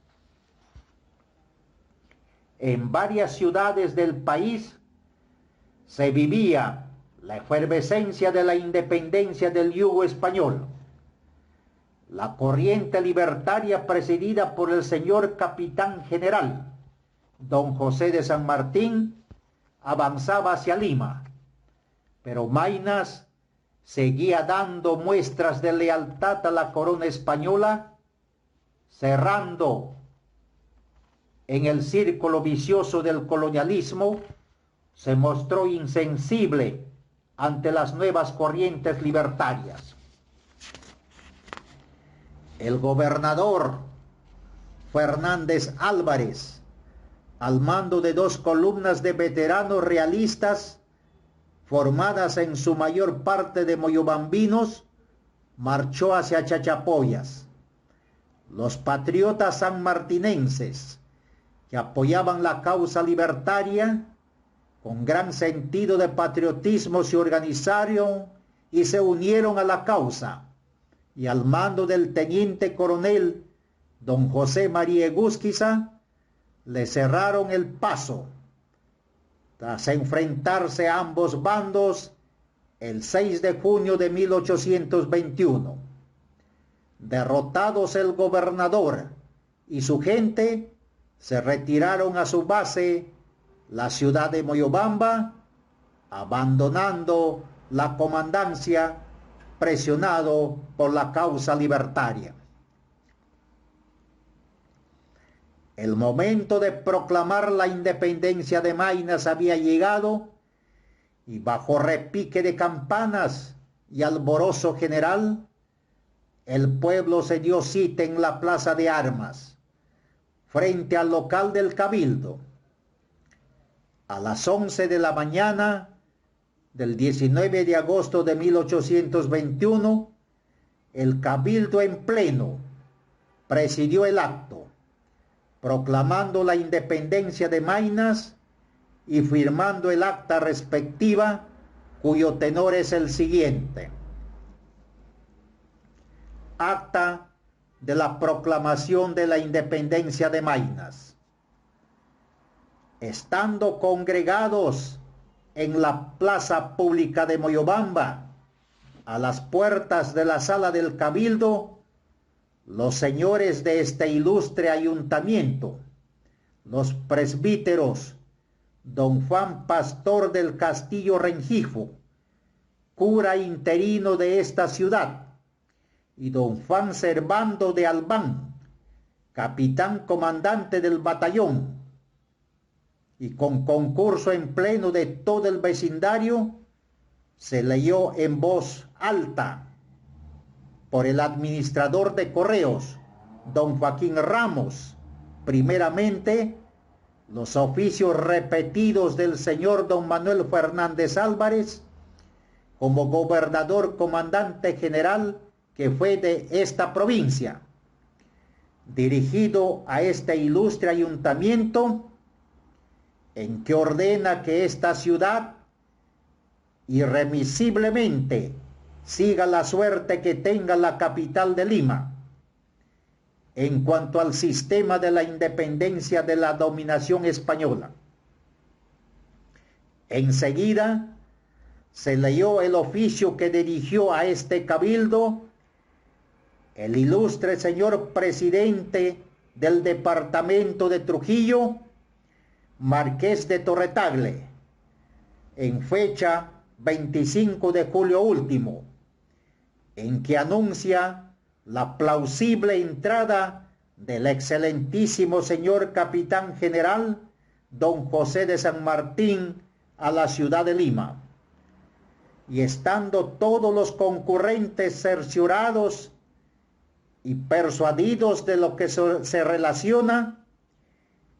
En varias ciudades del país se vivía la efervescencia de la independencia del yugo español. La corriente libertaria presidida por el señor capitán general, don José de San Martín, avanzaba hacia Lima, pero Maynas seguía dando muestras de lealtad a la corona española, cerrando en el círculo vicioso del colonialismo. Se mostró insensible ante las nuevas corrientes libertarias. El gobernador Fernández Álvarez, al mando de 2 columnas de veteranos realistas, formadas en su mayor parte de moyobambinos, marchó hacia Chachapoyas. Los patriotas sanmartinenses, que apoyaban la causa libertaria, con gran sentido de patriotismo se organizaron y se unieron a la causa, y al mando del teniente coronel don José María Egusquiza, le cerraron el paso. Tras enfrentarse a ambos bandos el 6 de junio de 1821. Derrotados el gobernador y su gente, se retiraron a su base, la ciudad de Moyobamba, abandonando la comandancia, presionado por la causa libertaria. El momento de proclamar la independencia de Maynas había llegado, y bajo repique de campanas y alborozo general, el pueblo se dio cita en la plaza de armas, frente al local del Cabildo. A las 11 de la mañana del 19 de agosto de 1821, el Cabildo en pleno presidió el acto, proclamando la independencia de Maynas y firmando el acta respectiva, cuyo tenor es el siguiente. Acta de la proclamación de la independencia de Maynas. estando congregados en la plaza pública de Moyobamba, a las puertas de la sala del Cabildo, los señores de este ilustre ayuntamiento, los presbíteros, don Juan Pastor del Castillo Rengifo, cura interino de esta ciudad, y don Juan Servando de Albán, capitán comandante del batallón, y con concurso en pleno de todo el vecindario, se leyó en voz alta por el administrador de correos, don Joaquín Ramos, primeramente los oficios repetidos del señor don Manuel Fernández Álvarez como gobernador comandante general que fue de esta provincia, dirigido a este ilustre ayuntamiento, en que ordena que esta ciudad irremisiblemente siga la suerte que tenga la capital de Lima en cuanto al sistema de la independencia de la dominación española. Enseguida se leyó el oficio que dirigió a este cabildo el ilustre señor presidente del departamento de Trujillo, Marqués de Torretagle, en fecha 25 de julio último, en que anuncia la plausible entrada del excelentísimo señor capitán general don José de San Martín a la ciudad de Lima, y estando todos los concurrentes cerciorados y persuadidos de lo que se relaciona,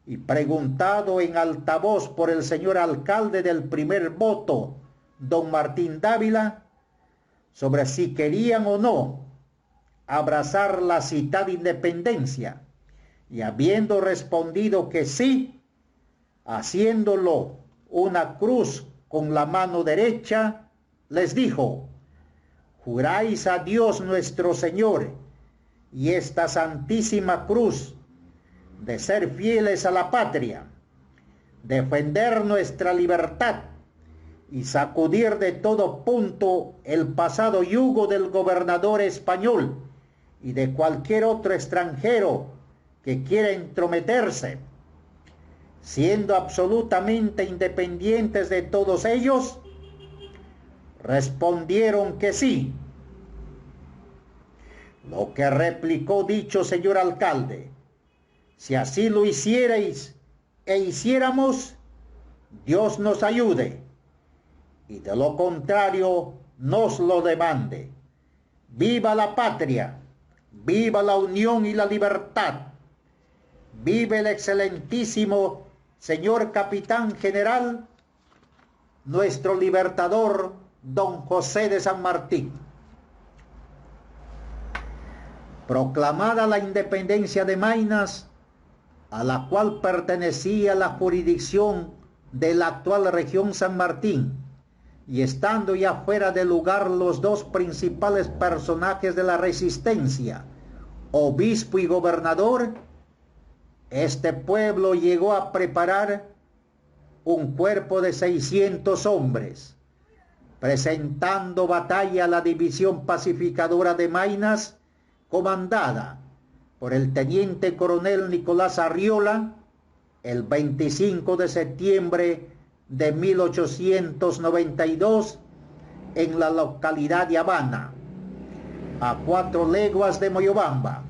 y preguntado en altavoz por el señor alcalde del primer voto, don Martín Dávila, sobre si querían o no abrazar la citada independencia, y habiendo respondido que sí, haciéndolo una cruz con la mano derecha, les dijo: juráis a Dios nuestro Señor y esta santísima cruz de ser fieles a la patria, defender nuestra libertad y sacudir de todo punto el pasado yugo del gobernador español y de cualquier otro extranjero que quiera entrometerse, siendo absolutamente independientes de todos ellos? Respondieron que sí. Lo que replicó dicho señor alcalde: si así lo hicierais e hiciéramos, Dios nos ayude, y de lo contrario nos lo demande. Viva la patria, viva la unión y la libertad, vive el excelentísimo señor capitán general, nuestro libertador don José de San Martín. Proclamada la independencia de Maynas, a la cual pertenecía la jurisdicción de la actual región San Martín, y estando ya fuera de lugar los dos principales personajes de la resistencia, obispo y gobernador, este pueblo llegó a preparar un cuerpo de 600 hombres, presentando batalla a la división pacificadora de Maynas, comandada por el teniente coronel Nicolás Arriola, el 25 de septiembre de 1892 en la localidad de Habana, a 4 leguas de Moyobamba,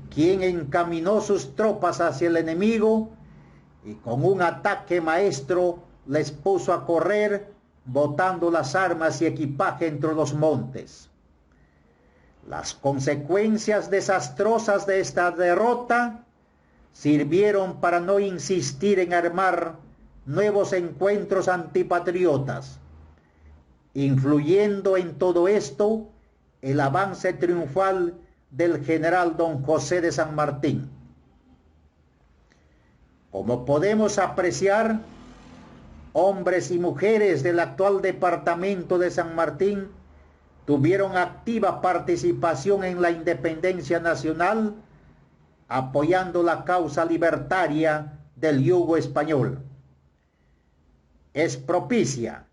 quien encaminó sus tropas hacia el enemigo y con un ataque maestro les puso a correr, botando las armas y equipaje entre los montes. Las consecuencias desastrosas de esta derrota sirvieron para no insistir en armar nuevos encuentros antipatriotas, influyendo en todo esto el avance triunfal del general don José de San Martín. Como podemos apreciar, hombres y mujeres del actual departamento de San Martín tuvieron activa participación en la independencia nacional, apoyando la causa libertaria del yugo español. Es propicia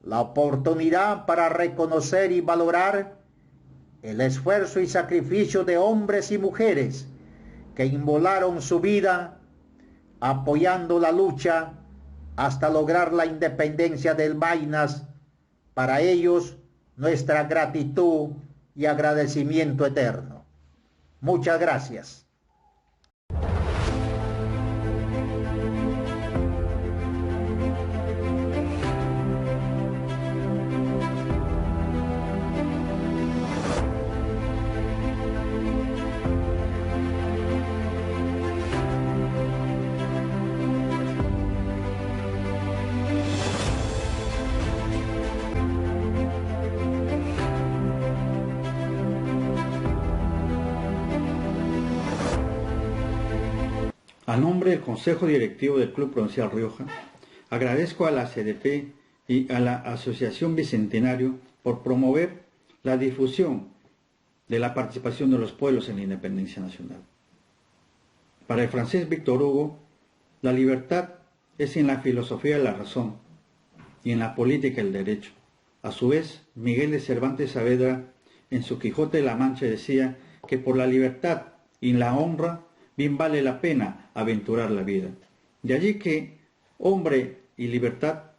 la oportunidad para reconocer y valorar el esfuerzo y sacrificio de hombres y mujeres que inmolaron su vida apoyando la lucha hasta lograr la independencia del Maynas. Para ellos, nuestra gratitud y agradecimiento eterno. Muchas gracias. A nombre del Consejo Directivo del Club Provincial Rioja, agradezco a la CDP y a la Asociación Bicentenario por promover la difusión de la participación de los pueblos en la independencia nacional. Para el francés Víctor Hugo, la libertad es en la filosofía la razón y en la política el derecho. A su vez, Miguel de Cervantes Saavedra, en su Quijote de la Mancha, decía que por la libertad y la honra bien vale la pena aventurar la vida. De allí que hombre y libertad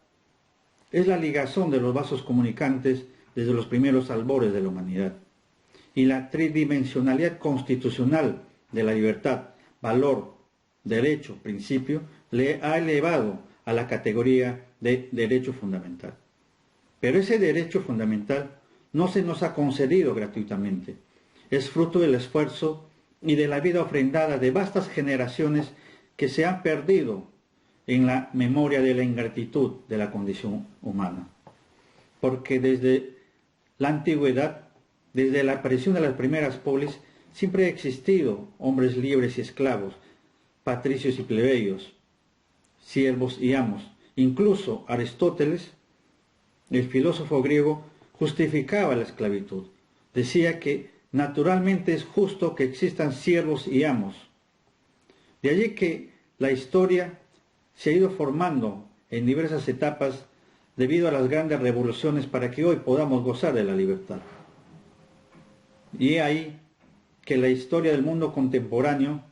es la ligazón de los vasos comunicantes desde los primeros albores de la humanidad. Y la tridimensionalidad constitucional de la libertad, valor, derecho, principio, le ha elevado a la categoría de derecho fundamental. Pero ese derecho fundamental no se nos ha concedido gratuitamente. Es fruto del esfuerzo y de la vida ofrendada de vastas generaciones que se han perdido en la memoria de la ingratitud de la condición humana. Porque desde la antigüedad, desde la aparición de las primeras polis, siempre ha existido hombres libres y esclavos, patricios y plebeyos, siervos y amos. Incluso Aristóteles, el filósofo griego, justificaba la esclavitud. Decía que naturalmente es justo que existan siervos y amos. De allí que la historia se ha ido formando en diversas etapas debido a las grandes revoluciones para que hoy podamos gozar de la libertad. Y ahí que la historia del mundo contemporáneo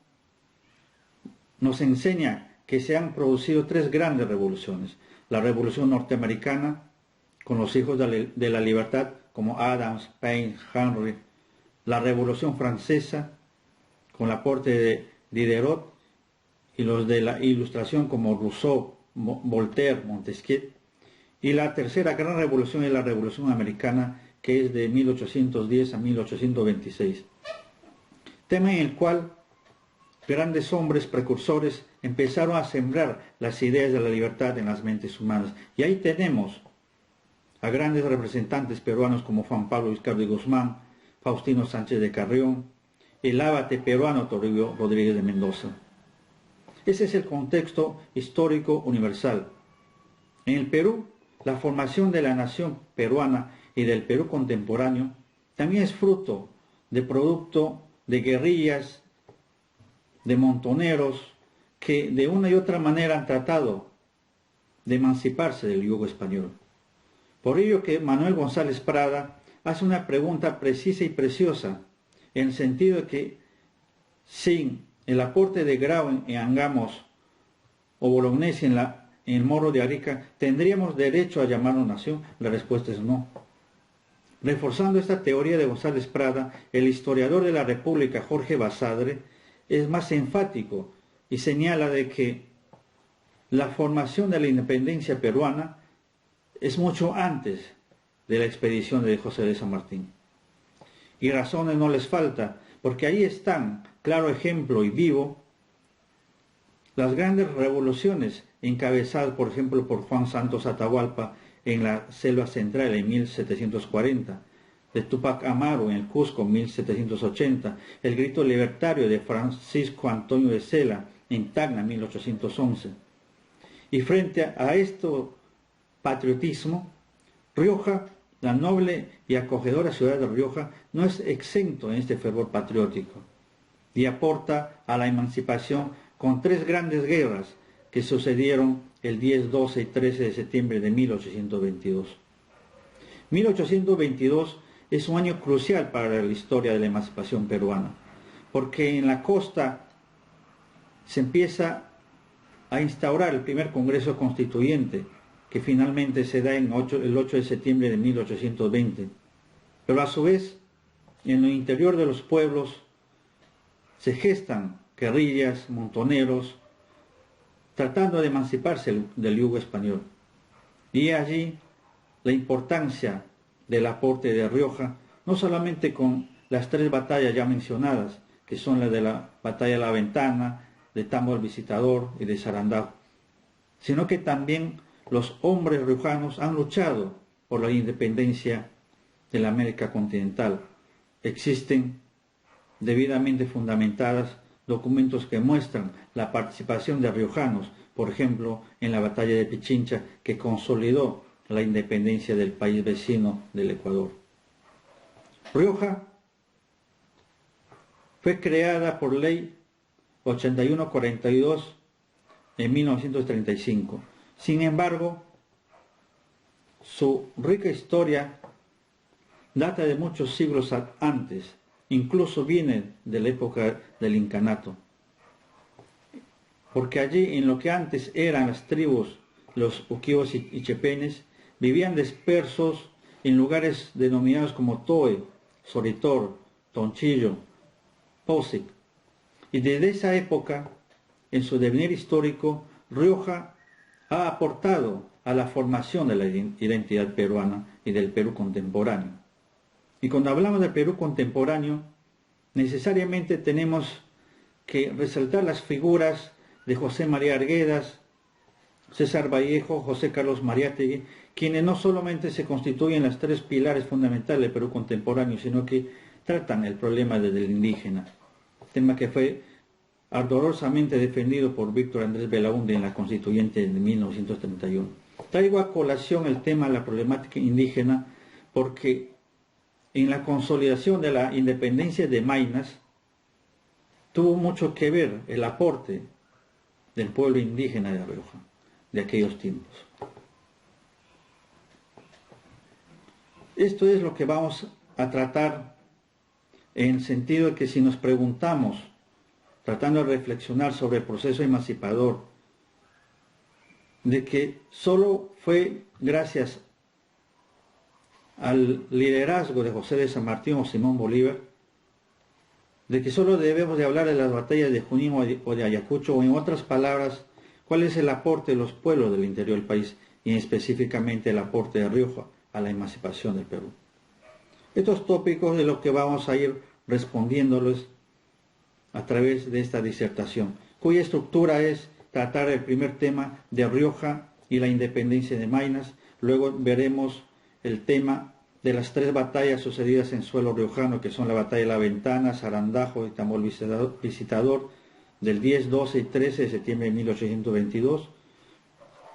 nos enseña que se han producido tres grandes revoluciones. La revolución norteamericana, con los hijos de la libertad como Adams, Paine, Henry. La revolución francesa, con el aporte de Diderot, y los de la ilustración como Rousseau, Voltaire, Montesquieu. Y la tercera gran revolución es la revolución americana, que es de 1810 a 1826. Tema en el cual grandes hombres precursores empezaron a sembrar las ideas de la libertad en las mentes humanas. Y ahí tenemos a grandes representantes peruanos como Juan Pablo Vizcarra y Guzmán, Faustino Sánchez de Carrión, el ábate peruano Toribio Rodríguez de Mendoza. Ese es el contexto histórico universal. En el Perú, la formación de la nación peruana y del Perú contemporáneo también es fruto de producto de guerrillas, de montoneros, que de una y otra manera han tratado de emanciparse del yugo español. Por ello que Manuel González Prada hace una pregunta precisa y preciosa, en el sentido de que sin el aporte de Grau en Angamos o Bolognesi en el Morro de Arica, ¿tendríamos derecho a llamarnos nación? La respuesta es no. Reforzando esta teoría de González Prada, el historiador de la República, Jorge Basadre, es más enfático y señala de que la formación de la independencia peruana es mucho antes de la expedición de José de San Martín. Y razones no les falta, porque ahí están, claro ejemplo y vivo, las grandes revoluciones encabezadas, por ejemplo, por Juan Santos Atahualpa en la selva central en 1740, de Túpac Amaru en el Cusco en 1780, el grito libertario de Francisco Antonio de Sela en Tacna en 1811. Y frente a este patriotismo, Rioja, la noble y acogedora ciudad de Rioja, no es exento en este fervor patriótico y aporta a la emancipación con 3 grandes guerras que sucedieron el 10, 12 y 13 de septiembre de 1822. 1822 es un año crucial para la historia de la emancipación peruana, porque en la costa se empieza a instaurar el primer Congreso Constituyente, que finalmente se da el 8 de septiembre de 1820. Pero a su vez, en el interior de los pueblos se gestan guerrillas, montoneros, tratando de emanciparse del yugo español. Y allí la importancia del aporte de Rioja, no solamente con las 3 batallas ya mencionadas, que son las de la batalla de La Ventana, de Tambo el Visitador y de Sarandá, sino que también los hombres riojanos han luchado por la independencia de la América continental. Existen debidamente fundamentadas documentos que muestran la participación de riojanos, por ejemplo, en la batalla de Pichincha, que consolidó la independencia del país vecino del Ecuador. Rioja fue creada por ley 8142 en 1935. Sin embargo, su rica historia data de muchos siglos antes, incluso viene de la época del incanato. Porque allí, en lo que antes eran las tribus, los uquivos y chepenes, vivían dispersos en lugares denominados como Toe, Soritor, Tonchillo, Posic. Y desde esa época, en su devenir histórico, Rioja ha aportado a la formación de la identidad peruana y del Perú contemporáneo. Y cuando hablamos del Perú contemporáneo, necesariamente tenemos que resaltar las figuras de José María Arguedas, César Vallejo, José Carlos Mariátegui, quienes no solamente se constituyen las 3 pilares fundamentales del Perú contemporáneo, sino que tratan el problema del indígena, tema que fue ardorosamente defendido por Víctor Andrés Belaúnde en la Constituyente de 1931. Traigo a colación el tema de la problemática indígena porque en la consolidación de la independencia de Maynas tuvo mucho que ver el aporte del pueblo indígena de Rioja de aquellos tiempos. Esto es lo que vamos a tratar en el sentido de que si nos preguntamos, tratando de reflexionar sobre el proceso emancipador, de que solo fue gracias al liderazgo de José de San Martín o Simón Bolívar, de que solo debemos de hablar de las batallas de Junín o de Ayacucho, o en otras palabras, cuál es el aporte de los pueblos del interior del país, y específicamente el aporte de Rioja a la emancipación del Perú. Estos tópicos de lo que vamos a ir respondiéndoles a través de esta disertación, cuya estructura es tratar el primer tema de Rioja y la independencia de Maynas. Luego veremos el tema de las 3 batallas sucedidas en suelo riojano, que son la batalla de La Ventana, Sarandajo y Tambo el Visitador, del 10, 12 y 13 de septiembre de 1822.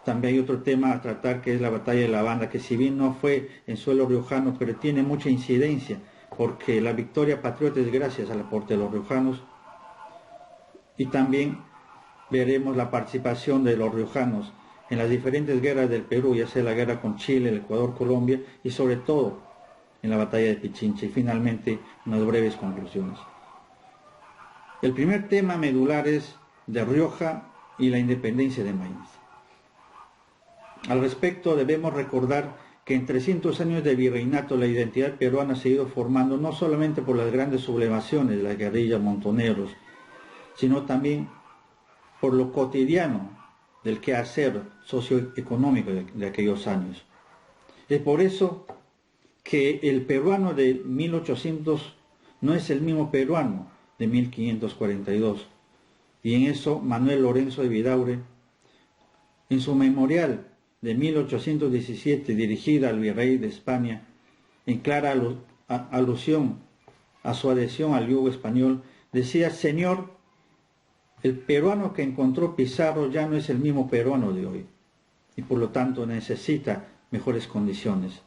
También hay otro tema a tratar, que es la batalla de La Banda, que si bien no fue en suelo riojano, pero tiene mucha incidencia, porque la victoria patriota es gracias al aporte de los riojanos. Y también veremos la participación de los riojanos en las diferentes guerras del Perú, ya sea la guerra con Chile, el Ecuador, Colombia, y sobre todo en la batalla de Pichincha. Y finalmente unas breves conclusiones. El primer tema medular es de Rioja y la independencia de Maynas. Al respecto debemos recordar que en 300 años de virreinato la identidad peruana se ha ido formando no solamente por las grandes sublevaciones de las guerrillas montoneros, sino también por lo cotidiano del quehacer socioeconómico de aquellos años. Es por eso que el peruano de 1800 no es el mismo peruano de 1542. Y en eso Manuel Lorenzo de Vidaurre, en su memorial de 1817 dirigida al virrey de España, en clara alusión a su adhesión al yugo español, decía: Señor, el peruano que encontró Pizarro ya no es el mismo peruano de hoy, y por lo tanto necesita mejores condiciones.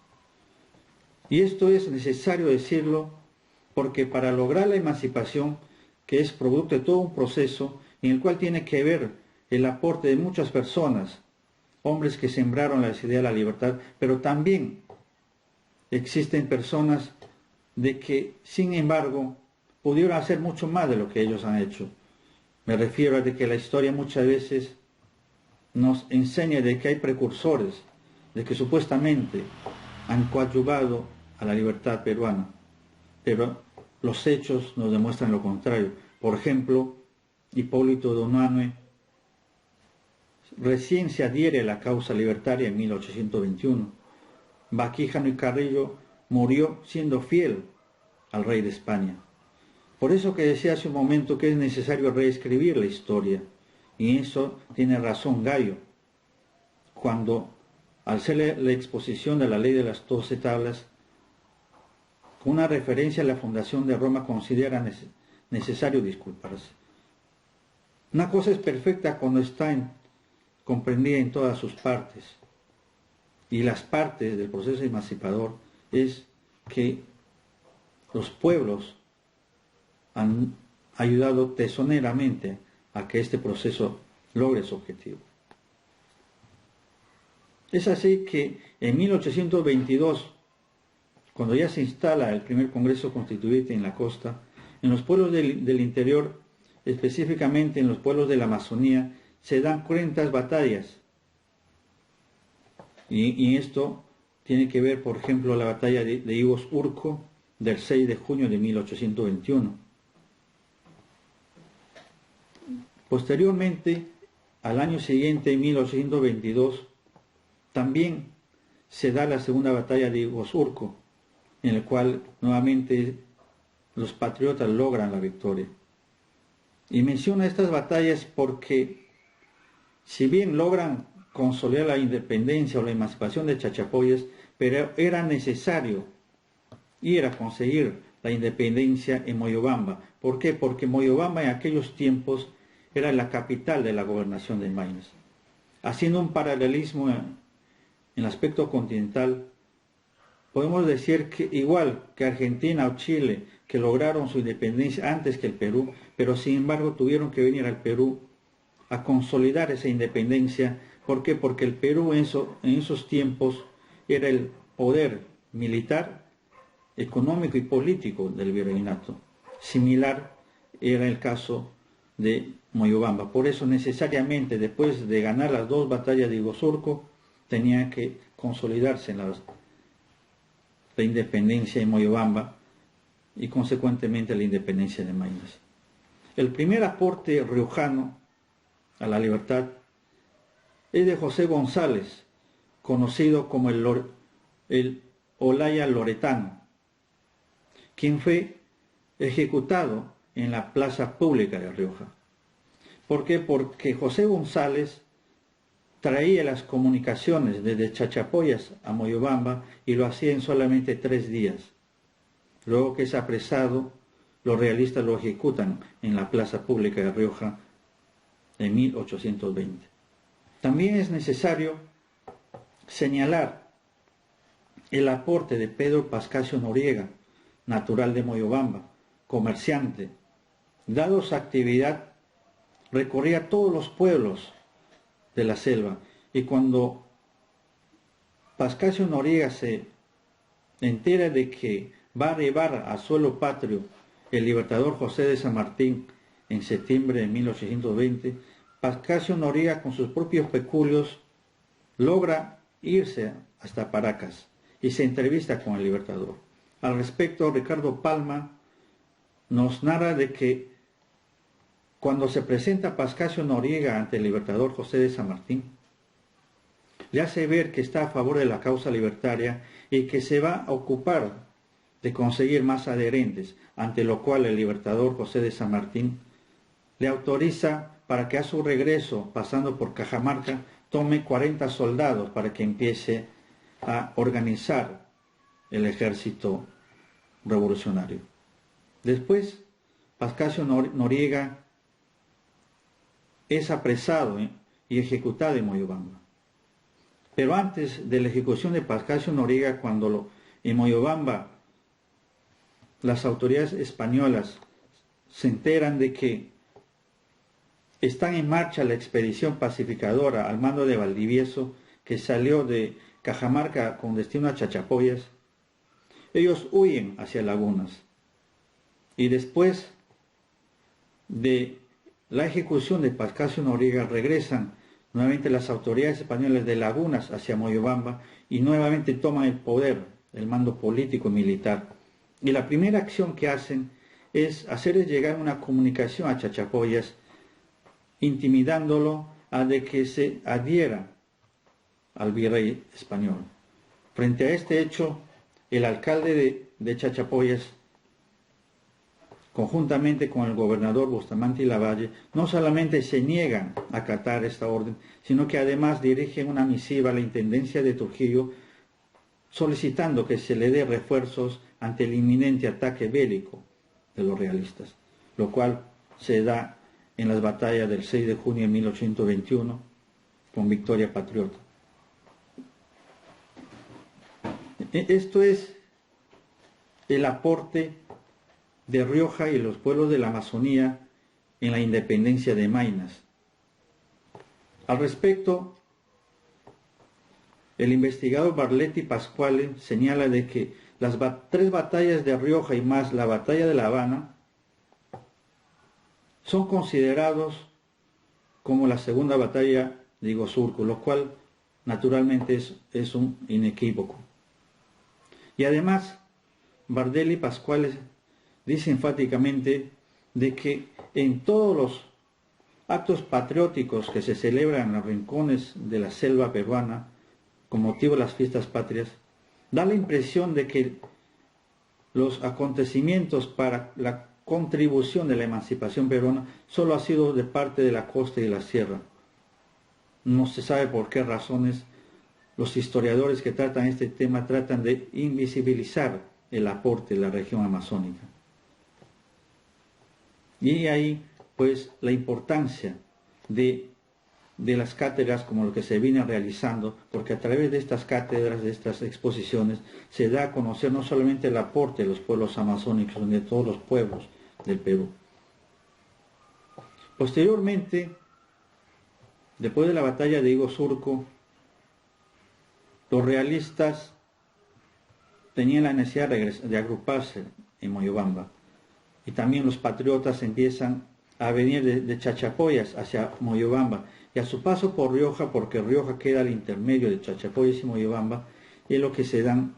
Y esto es necesario decirlo porque para lograr la emancipación, que es producto de todo un proceso, en el cual tiene que ver el aporte de muchas personas, hombres que sembraron la idea de la libertad, pero también existen personas de que, sin embargo, pudieron hacer mucho más de lo que ellos han hecho. Me refiero a de que la historia muchas veces nos enseña de que hay precursores, de que supuestamente han coadyuvado a la libertad peruana, pero los hechos nos demuestran lo contrario. Por ejemplo, Hipólito de Unanue recién se adhiere a la causa libertaria en 1821. Baquíjano y Carrillo murió siendo fiel al rey de España. Por eso que decía hace un momento que es necesario reescribir la historia, y eso tiene razón Gallo, cuando al hacer la exposición de la ley de las 12 tablas, con una referencia a la fundación de Roma, considera necesario disculparse. Una cosa es perfecta cuando está comprendida en todas sus partes, y las partes del proceso emancipador es que los pueblos han ayudado tesoneramente a que este proceso logre su objetivo. Es así que en 1822, cuando ya se instala el primer Congreso Constituyente en la costa, en los pueblos del interior, específicamente en los pueblos de la Amazonía, se dan cruentas batallas. Y esto tiene que ver, por ejemplo, la batalla de Ivos Urco del 6 de junio de 1821. Posteriormente, al año siguiente, en 1822, también se da la segunda batalla de Ivos Urco, en la cual nuevamente los patriotas logran la victoria. Y menciona estas batallas porque, si bien logran consolidar la independencia o la emancipación de Chachapoyas, pero era necesario ir a conseguir la independencia en Moyobamba. ¿Por qué? Porque Moyobamba en aquellos tiempos era la capital de la gobernación de Maynas. Haciendo un paralelismo en el aspecto continental, podemos decir que igual que Argentina o Chile, que lograron su independencia antes que el Perú, pero sin embargo tuvieron que venir al Perú a consolidar esa independencia. ¿Por qué? Porque el Perú en esos tiempos era el poder militar, económico y político del virreinato. Similar era el caso de Moyobamba. Por eso necesariamente, después de ganar las dos batallas de Ivos Urco, tenía que consolidarse la independencia de Moyobamba y consecuentemente la independencia de Maynas. El primer aporte riojano a la libertad es de José González, conocido como el Olaya Loretano, quien fue ejecutado en la plaza pública de Rioja. ¿Por qué? Porque José González traía las comunicaciones desde Chachapoyas a Moyobamba y lo hacía en solamente 3 días. Luego que es apresado, los realistas lo ejecutan en la plaza pública de Rioja en 1820. También es necesario señalar el aporte de Pedro Pascasio Noriega, natural de Moyobamba, comerciante. Dado su actividad, recorría todos los pueblos de la selva, y cuando Pascasio Noriega se entera de que va a arribar a suelo patrio el libertador José de San Martín en septiembre de 1820, Pascasio Noriega, con sus propios peculios, logra irse hasta Paracas y se entrevista con el libertador. Al respecto, Ricardo Palma nos narra de que cuando se presenta Pascasio Noriega ante el libertador José de San Martín, le hace ver que está a favor de la causa libertaria y que se va a ocupar de conseguir más adherentes, ante lo cual el libertador José de San Martín le autoriza para que a su regreso, pasando por Cajamarca, tome 40 soldados para que empiece a organizar el ejército revolucionario. Después, Pascasio Noriega es apresado y ejecutado en Moyobamba. Pero antes de la ejecución de Pascasio Noriega, cuando en Moyobamba las autoridades españolas se enteran de que Están en marcha la expedición pacificadora al mando de Valdivieso, que salió de Cajamarca con destino a Chachapoyas. Ellos huyen hacia Lagunas. Y después de la ejecución de Pascasio Noriega regresan nuevamente las autoridades españolas de Lagunas hacia Moyobamba y nuevamente toman el poder, el mando político y militar. Y la primera acción que hacen es hacerles llegar una comunicación a Chachapoyas, intimidándolo a de que se adhiera al virrey español. Frente a este hecho, el alcalde de Chachapoyas, conjuntamente con el gobernador Bustamante y Lavalle, no solamente se niegan a acatar esta orden, sino que además dirigen una misiva a la Intendencia de Trujillo solicitando que se le dé refuerzos ante el inminente ataque bélico de los realistas, lo cual se da en las batallas del 6 de junio de 1821 con victoria patriota. Esto es el aporte de Rioja y los pueblos de la Amazonía en la independencia de Maynas. Al respecto, el investigador Barletti Pasquale señala de que las tres batallas de Rioja y más la batalla de La Habana son considerados como la segunda batalla de Iguazurco, lo cual naturalmente es un inequívoco. Y además, Bardelli Pasquale dice enfáticamente de que en todos los actos patrióticos que se celebran en los rincones de la selva peruana con motivo de las fiestas patrias, da la impresión de que los acontecimientos para la contribución de la emancipación peruana solo ha sido de parte de la costa y de la sierra. No se sabe por qué razones los historiadores que tratan este tema tratan de invisibilizar el aporte de la región amazónica. Y ahí, pues, la importancia de las cátedras como lo que se viene realizando, porque a través de estas cátedras, de estas exposiciones, se da a conocer no solamente el aporte de los pueblos amazónicos, sino de todos los pueblos del Perú. Posteriormente, después de la batalla de Iguazurco, los realistas tenían la necesidad de agruparse en Moyobamba. Y también los patriotas empiezan a venir de Chachapoyas hacia Moyobamba. Y a su paso por Rioja, porque Rioja queda al intermedio de Chachapoyas y Moyobamba, es lo que se dan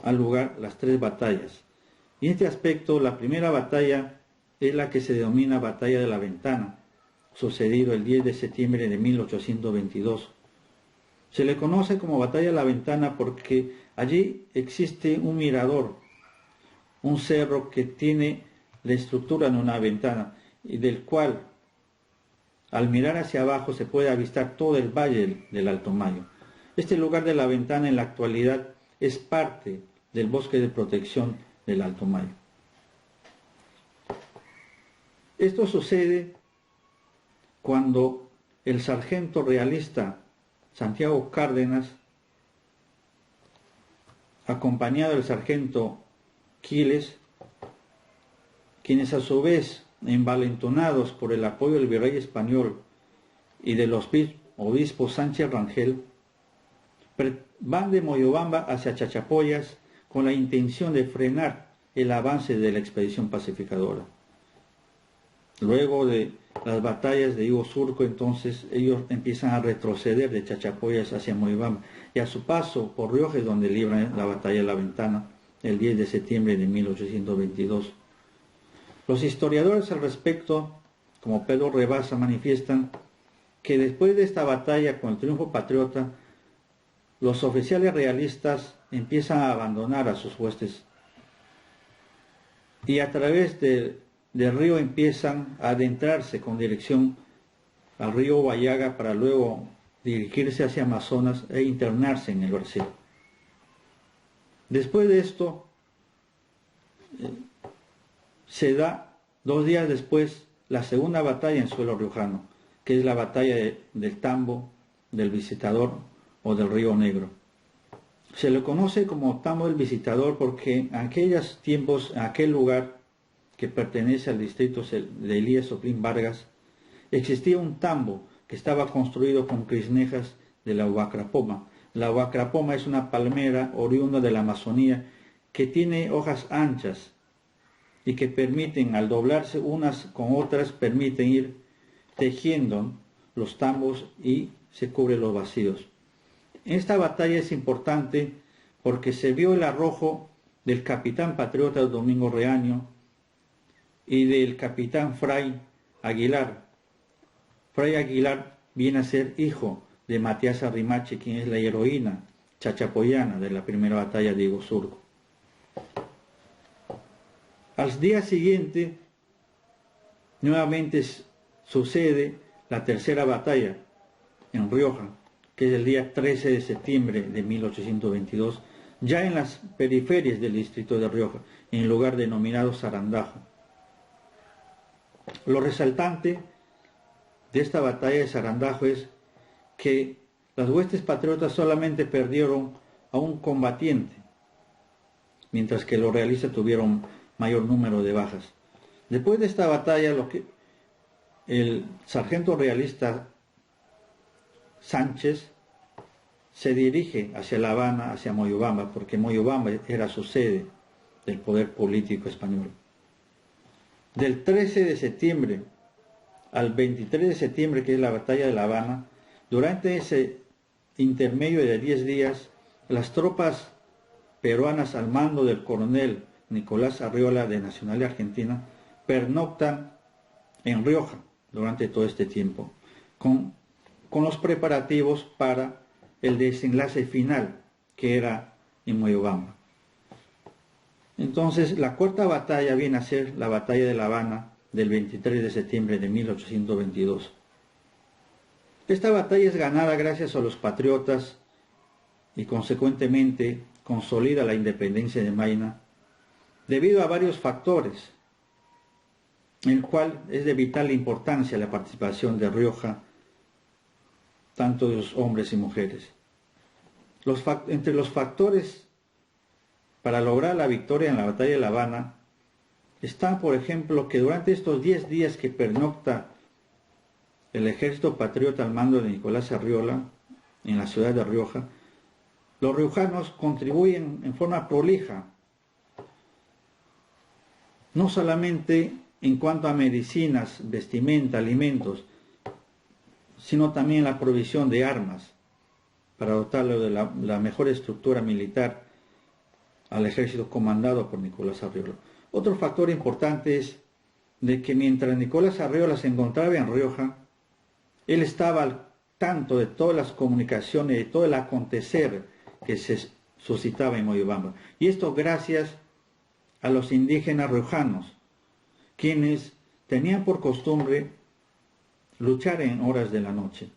al lugar las tres batallas. Y en este aspecto, la primera batalla es la que se denomina Batalla de la Ventana, sucedido el 10 de septiembre de 1822. Se le conoce como Batalla de la Ventana porque allí existe un mirador, un cerro que tiene la estructura de una ventana y del cual al mirar hacia abajo se puede avistar todo el valle del Alto Mayo. Este lugar de la Ventana en la actualidad es parte del bosque de protección del Alto Mayo. Esto sucede cuando el sargento realista Santiago Cárdenas, acompañado del sargento Quiles, quienes a su vez, envalentonados por el apoyo del virrey español y del obispo Sánchez Rangel, van de Moyobamba hacia Chachapoyas con la intención de frenar el avance de la expedición pacificadora. Luego de las batallas de Iguazurco, entonces ellos empiezan a retroceder de Chachapoyas hacia Moyobamba y a su paso por Rioja es donde libran la batalla de la Ventana el 10 de septiembre de 1822. Los historiadores al respecto, como Pedro Rebasa, manifiestan que después de esta batalla con el triunfo patriota, los oficiales realistas empiezan a abandonar a sus huestes y a través del río empiezan a adentrarse con dirección al río Huallaga para luego dirigirse hacia Amazonas e internarse en el Brasil. Después de esto, se da 2 días después la segunda batalla en suelo riojano, que es la batalla del Tambo, del Visitador o del Río Negro. Se le conoce como Tambo del Visitador porque en aquellos tiempos, en aquel lugar que pertenece al distrito de Elías Oplín Vargas, existía un tambo que estaba construido con crisnejas de la huacrapoma. La huacrapoma es una palmera oriunda de la Amazonía que tiene hojas anchas y que permiten, al doblarse unas con otras, permiten ir tejiendo los tambos y se cubren los vacíos. Esta batalla es importante porque se vio el arrojo del capitán patriota Domingo Reaño y del capitán Fray Aguilar. Fray Aguilar viene a ser hijo de Matías Arrimache, quien es la heroína chachapoyana de la primera batalla de Iguazurco. Al día siguiente, nuevamente sucede la tercera batalla en Rioja, que es el día 13 de septiembre de 1822, ya en las periferias del distrito de Rioja, en el lugar denominado Sarandajo. Lo resaltante de esta batalla de Sarandajo es que las huestes patriotas solamente perdieron a un combatiente, mientras que los realistas tuvieron mayor número de bajas. Después de esta batalla, el sargento realista Sánchez se dirige hacia La Habana, hacia Moyobamba, porque Moyobamba era su sede del poder político español. Del 13 de septiembre al 23 de septiembre, que es la batalla de La Habana, durante ese intermedio de 10 días, las tropas peruanas al mando del coronel Nicolás Arriola, de nacionalidad argentina, pernoctan en Rioja durante todo este tiempo, con los preparativos para el desenlace final, que era en Moyobamba. Entonces, la cuarta batalla viene a ser la batalla de La Habana del 23 de septiembre de 1822. Esta batalla es ganada gracias a los patriotas y consecuentemente consolida la independencia de Mayna debido a varios factores, en el cual es de vital importancia la participación de Rioja, tanto de los hombres y mujeres. Entre los factores para lograr la victoria en la batalla de La Habana está, por ejemplo, que durante estos 10 días que pernocta el ejército patriota al mando de Nicolás Arriola en la ciudad de Rioja, los riojanos contribuyen en forma prolija, no solamente en cuanto a medicinas, vestimenta, alimentos, sino también la provisión de armas para dotarlo de la mejor estructura militar al ejército comandado por Nicolás Arriola. Otro factor importante es de que mientras Nicolás Arriola se encontraba en Rioja, él estaba al tanto de todas las comunicaciones, de todo el acontecer que se suscitaba en Moyobamba. Y esto gracias a los indígenas riojanos, quienes tenían por costumbre luchar en horas de la noche.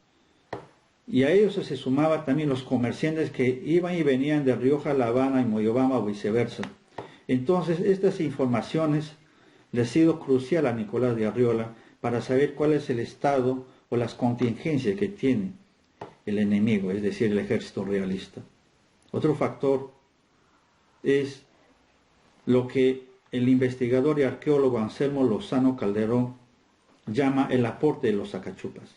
Y a ellos se sumaban también los comerciantes que iban y venían de Rioja a La Habana y Moyobamba o viceversa. Entonces, estas informaciones le ha sido crucial a Nicolás de Arriola para saber cuál es el estado o las contingencias que tiene el enemigo, es decir, el ejército realista. Otro factor es lo que el investigador y arqueólogo Anselmo Lozano Calderón llama el aporte de los sacachupas.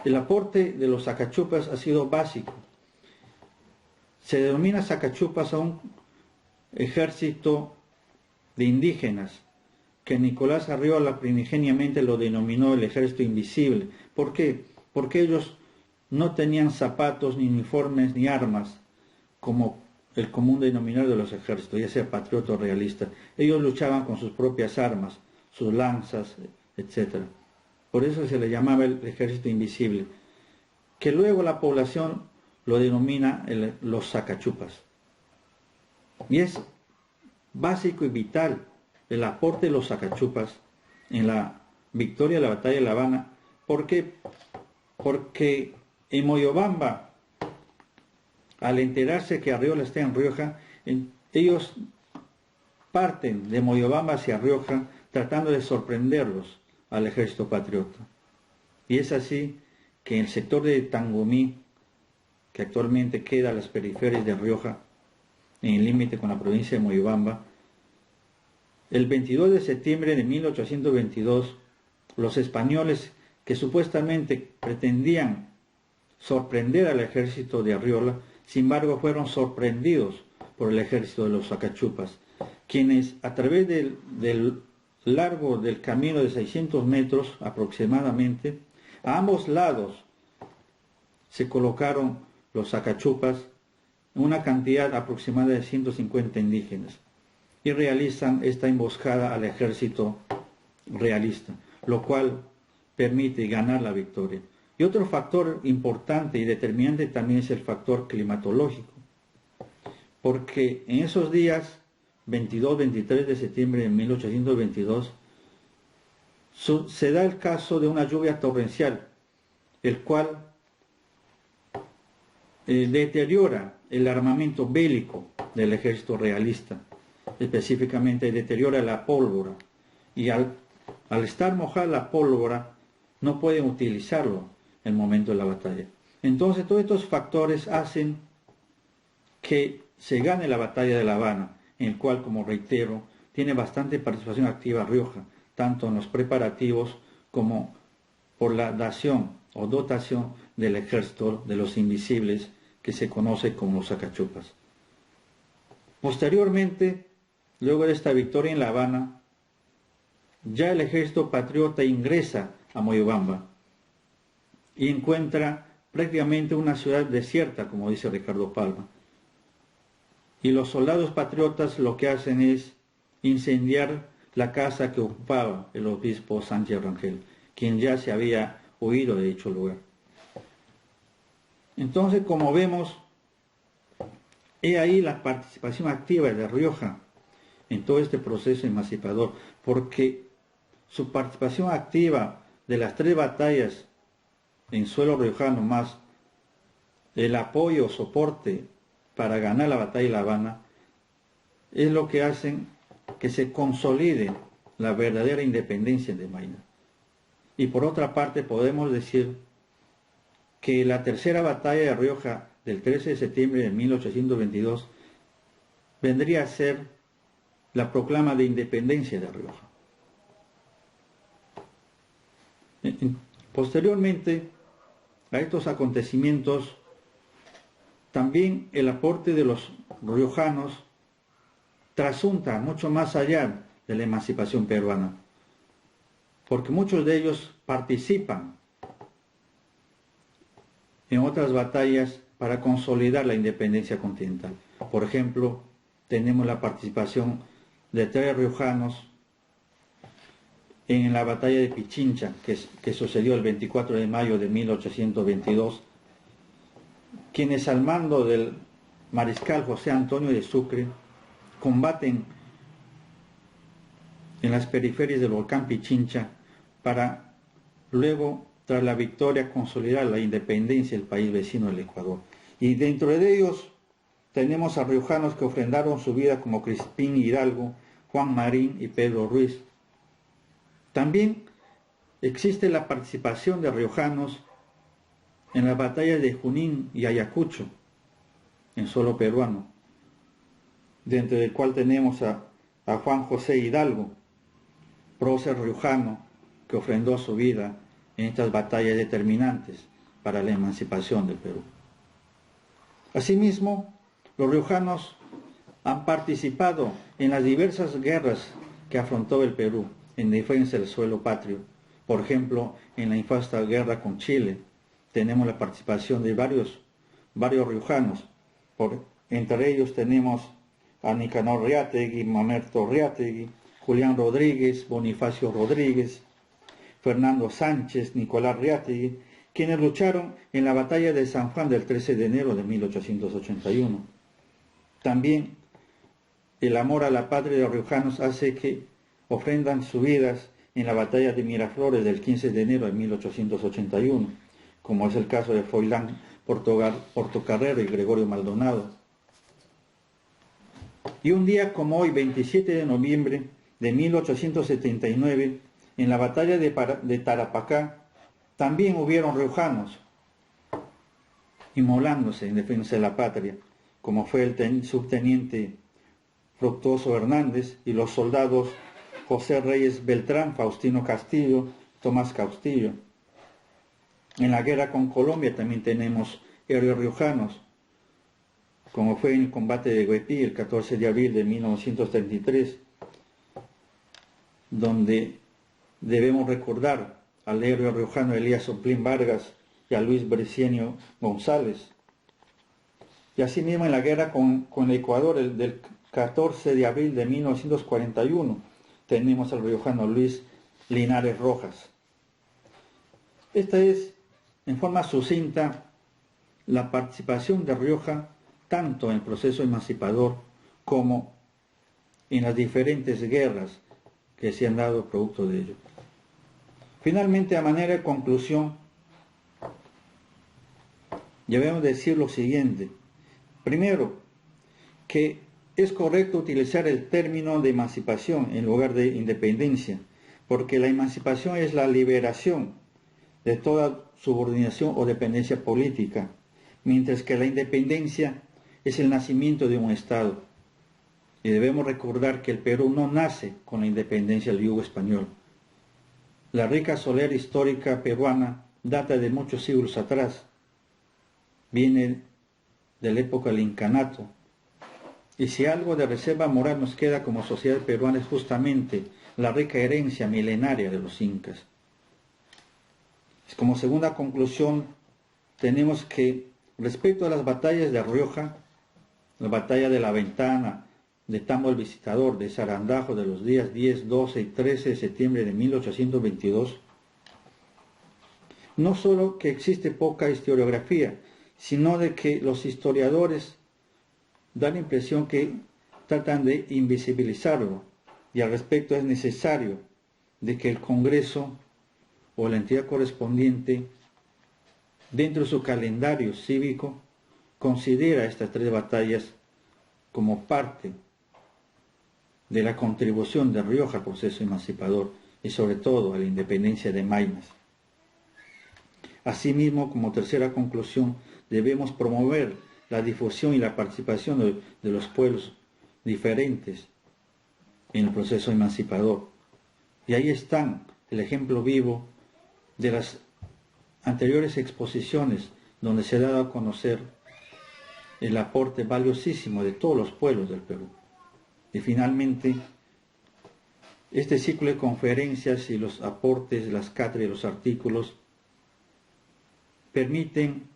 El aporte de los sacachupas ha sido básico. Se denomina sacachupas a un ejército de indígenas que Nicolás Arriola primigeniamente lo denominó el ejército invisible. ¿Por qué? Porque ellos no tenían zapatos, ni uniformes, ni armas, como el común denominador de los ejércitos, ya sea patriota o realista. Ellos luchaban con sus propias armas, sus lanzas, etc. Por eso se le llamaba el ejército invisible, que luego la población lo denomina los sacachupas. Y es básico y vital el aporte de los sacachupas en la victoria de la batalla de La Habana. ¿Por qué? Porque en Moyobamba, al enterarse que Arriola está en Rioja, ellos parten de Moyobamba hacia Rioja tratando de sorprenderlos al ejército patriota. Y es así que en el sector de Tangomí, que actualmente queda a las periferias de Rioja, en el límite con la provincia de Moyobamba, el 22 de septiembre de 1822, los españoles que supuestamente pretendían sorprender al ejército de Arriola, sin embargo fueron sorprendidos por el ejército de los Sacachupas, quienes a través del largo del camino de 600 metros aproximadamente, a ambos lados se colocaron los Sacachupas, una cantidad aproximada de 150 indígenas, y realizan esta emboscada al ejército realista, lo cual permite ganar la victoria. Y otro factor importante y determinante también es el factor climatológico, porque en esos días 22-23 de septiembre de 1822 se da el caso de una lluvia torrencial, el cual deteriora el armamento bélico del ejército realista, específicamente deteriora la pólvora, y al estar mojada la pólvora no pueden utilizarlo en el momento de la batalla. Entonces todos estos factores hacen que se gane la batalla de La Habana, en el cual, como reitero, tiene bastante participación activa Rioja, tanto en los preparativos como por la dación o dotación del ejército de los invisibles, que se conoce como los Sacachupas. Posteriormente, luego de esta victoria en La Habana, ya el ejército patriota ingresa a Moyobamba y encuentra prácticamente una ciudad desierta, como dice Ricardo Palma. Y los soldados patriotas lo que hacen es incendiar la casa que ocupaba el obispo Sánchez Rangel, quien ya se había huido de dicho lugar. Entonces, como vemos, he ahí la participación activa de Rioja en todo este proceso emancipador, porque su participación activa de las 3 batallas en suelo riojano, más el apoyo o soporte para ganar la batalla de La Habana, es lo que hacen que se consolide la verdadera independencia de Mayna. Y por otra parte podemos decir que la tercera batalla de Rioja del 13 de septiembre de 1822 vendría a ser la proclama de independencia de Rioja. Posteriormente a estos acontecimientos, también el aporte de los riojanos trasunta mucho más allá de la emancipación peruana, porque muchos de ellos participan en otras batallas para consolidar la independencia continental. Por ejemplo, tenemos la participación de 3 riojanos en la batalla de Pichincha, que sucedió el 24 de mayo de 1822, quienes al mando del mariscal José Antonio de Sucre combaten en las periferias del volcán Pichincha para luego, tras la victoria, consolidar la independencia del país vecino del Ecuador. Y dentro de ellos tenemos a riojanos que ofrendaron su vida, como Crispín Hidalgo, Juan Marín y Pedro Ruiz. También existe la participación de riojanos en las batallas de Junín y Ayacucho, en suelo peruano, dentro del cual tenemos a Juan José Hidalgo, prócer riojano, que ofrendó su vida en estas batallas determinantes para la emancipación del Perú. Asimismo, los riojanos han participado en las diversas guerras que afrontó el Perú en defensa del suelo patrio. Por ejemplo, en la infausta guerra con Chile, tenemos la participación de varios riojanos. Entre ellos tenemos a Nicanor Reategui, Mamerto Reategui, Julián Rodríguez, Bonifacio Rodríguez, Fernando Sánchez, Nicolás Reategui, quienes lucharon en la batalla de San Juan del 13 de enero de 1881. También el amor a la patria de los riojanos hace que ofrendan sus vidas en la batalla de Miraflores del 15 de enero de 1881, como es el caso de Froilán Portocarrero y Gregorio Maldonado. Y un día como hoy, 27 de noviembre de 1879, en la batalla de Tarapacá, también hubieron riojanos inmolándose en defensa de la patria, como fue el subteniente Fructuoso Hernández y los soldados José Reyes Beltrán, Faustino Castillo Tomás Castillo. En la guerra con Colombia también tenemos héroes riojanos, como fue en el combate de Huepí el 14 de abril de 1933, donde debemos recordar al héroe riojano Elías Oplín Vargas y a Luis Briceño González. Y asimismo en la guerra con Ecuador, el del 14 de abril de 1941, tenemos al riojano Luis Linares Rojas. Esta es, en forma sucinta, la participación de Rioja tanto en el proceso emancipador como en las diferentes guerras que se han dado producto de ello. Finalmente, a manera de conclusión, debemos decir lo siguiente. Primero, que es correcto utilizar el término de emancipación en lugar de independencia, porque la emancipación es la liberación de toda subordinación o dependencia política, mientras que la independencia es el nacimiento de un Estado. Y debemos recordar que el Perú no nace con la independencia del yugo español. La rica solera histórica peruana data de muchos siglos atrás. Viene de la época del incanato. Y si algo de reserva moral nos queda como sociedad peruana es justamente la rica herencia milenaria de los incas. Como segunda conclusión, tenemos que, respecto a las batallas de Rioja, la batalla de La Ventana, de Tambo el Visitador, de Sarandajo, de los días 10, 12 y 13 de septiembre de 1822, no solo que existe poca historiografía, sino de que los historiadores dan la impresión que tratan de invisibilizarlo, y al respecto es necesario de que el Congreso o la entidad correspondiente, dentro de su calendario cívico, considera estas tres batallas como parte de la contribución de Rioja al proceso emancipador y sobre todo a la independencia de Maynas. Asimismo, como tercera conclusión, debemos promover la difusión y la participación de los pueblos diferentes en el proceso emancipador. Y ahí están el ejemplo vivo de las anteriores exposiciones donde se ha dado a conocer el aporte valiosísimo de todos los pueblos del Perú. Y finalmente, este ciclo de conferencias y los aportes, las cátedras y los artículos permiten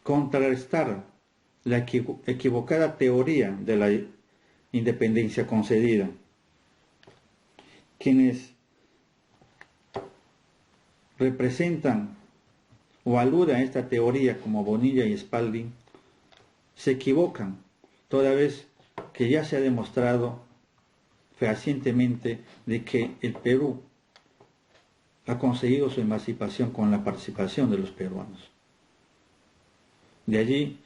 contrarrestar la equivocada teoría de la independencia concedida. Quienes representan o aluden a esta teoría como Bonilla y Spalding se equivocan, toda vez que ya se ha demostrado fehacientemente de que el Perú ha conseguido su emancipación con la participación de los peruanos. De allí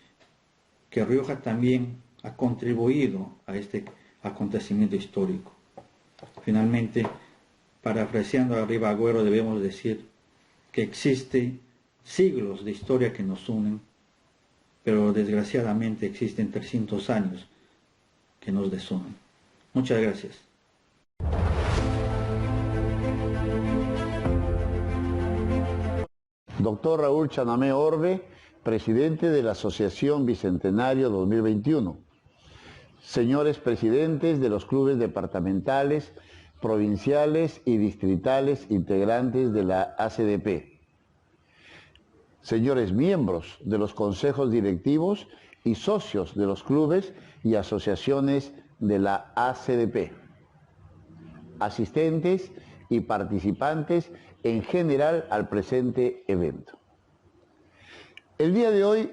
que Rioja también ha contribuido a este acontecimiento histórico. Finalmente, parafraseando a Ribagüero, debemos decir que existe siglos de historia que nos unen, pero desgraciadamente existen 300 años que nos desunen. Muchas gracias. Doctor Raúl Chanamé Orbe, presidente de la Asociación Bicentenario 2021. Señores presidentes de los clubes departamentales, provinciales y distritales integrantes de la ACDP. Señores miembros de los consejos directivos y socios de los clubes y asociaciones de la ACDP. Asistentes y participantes en general al presente evento. El día de hoy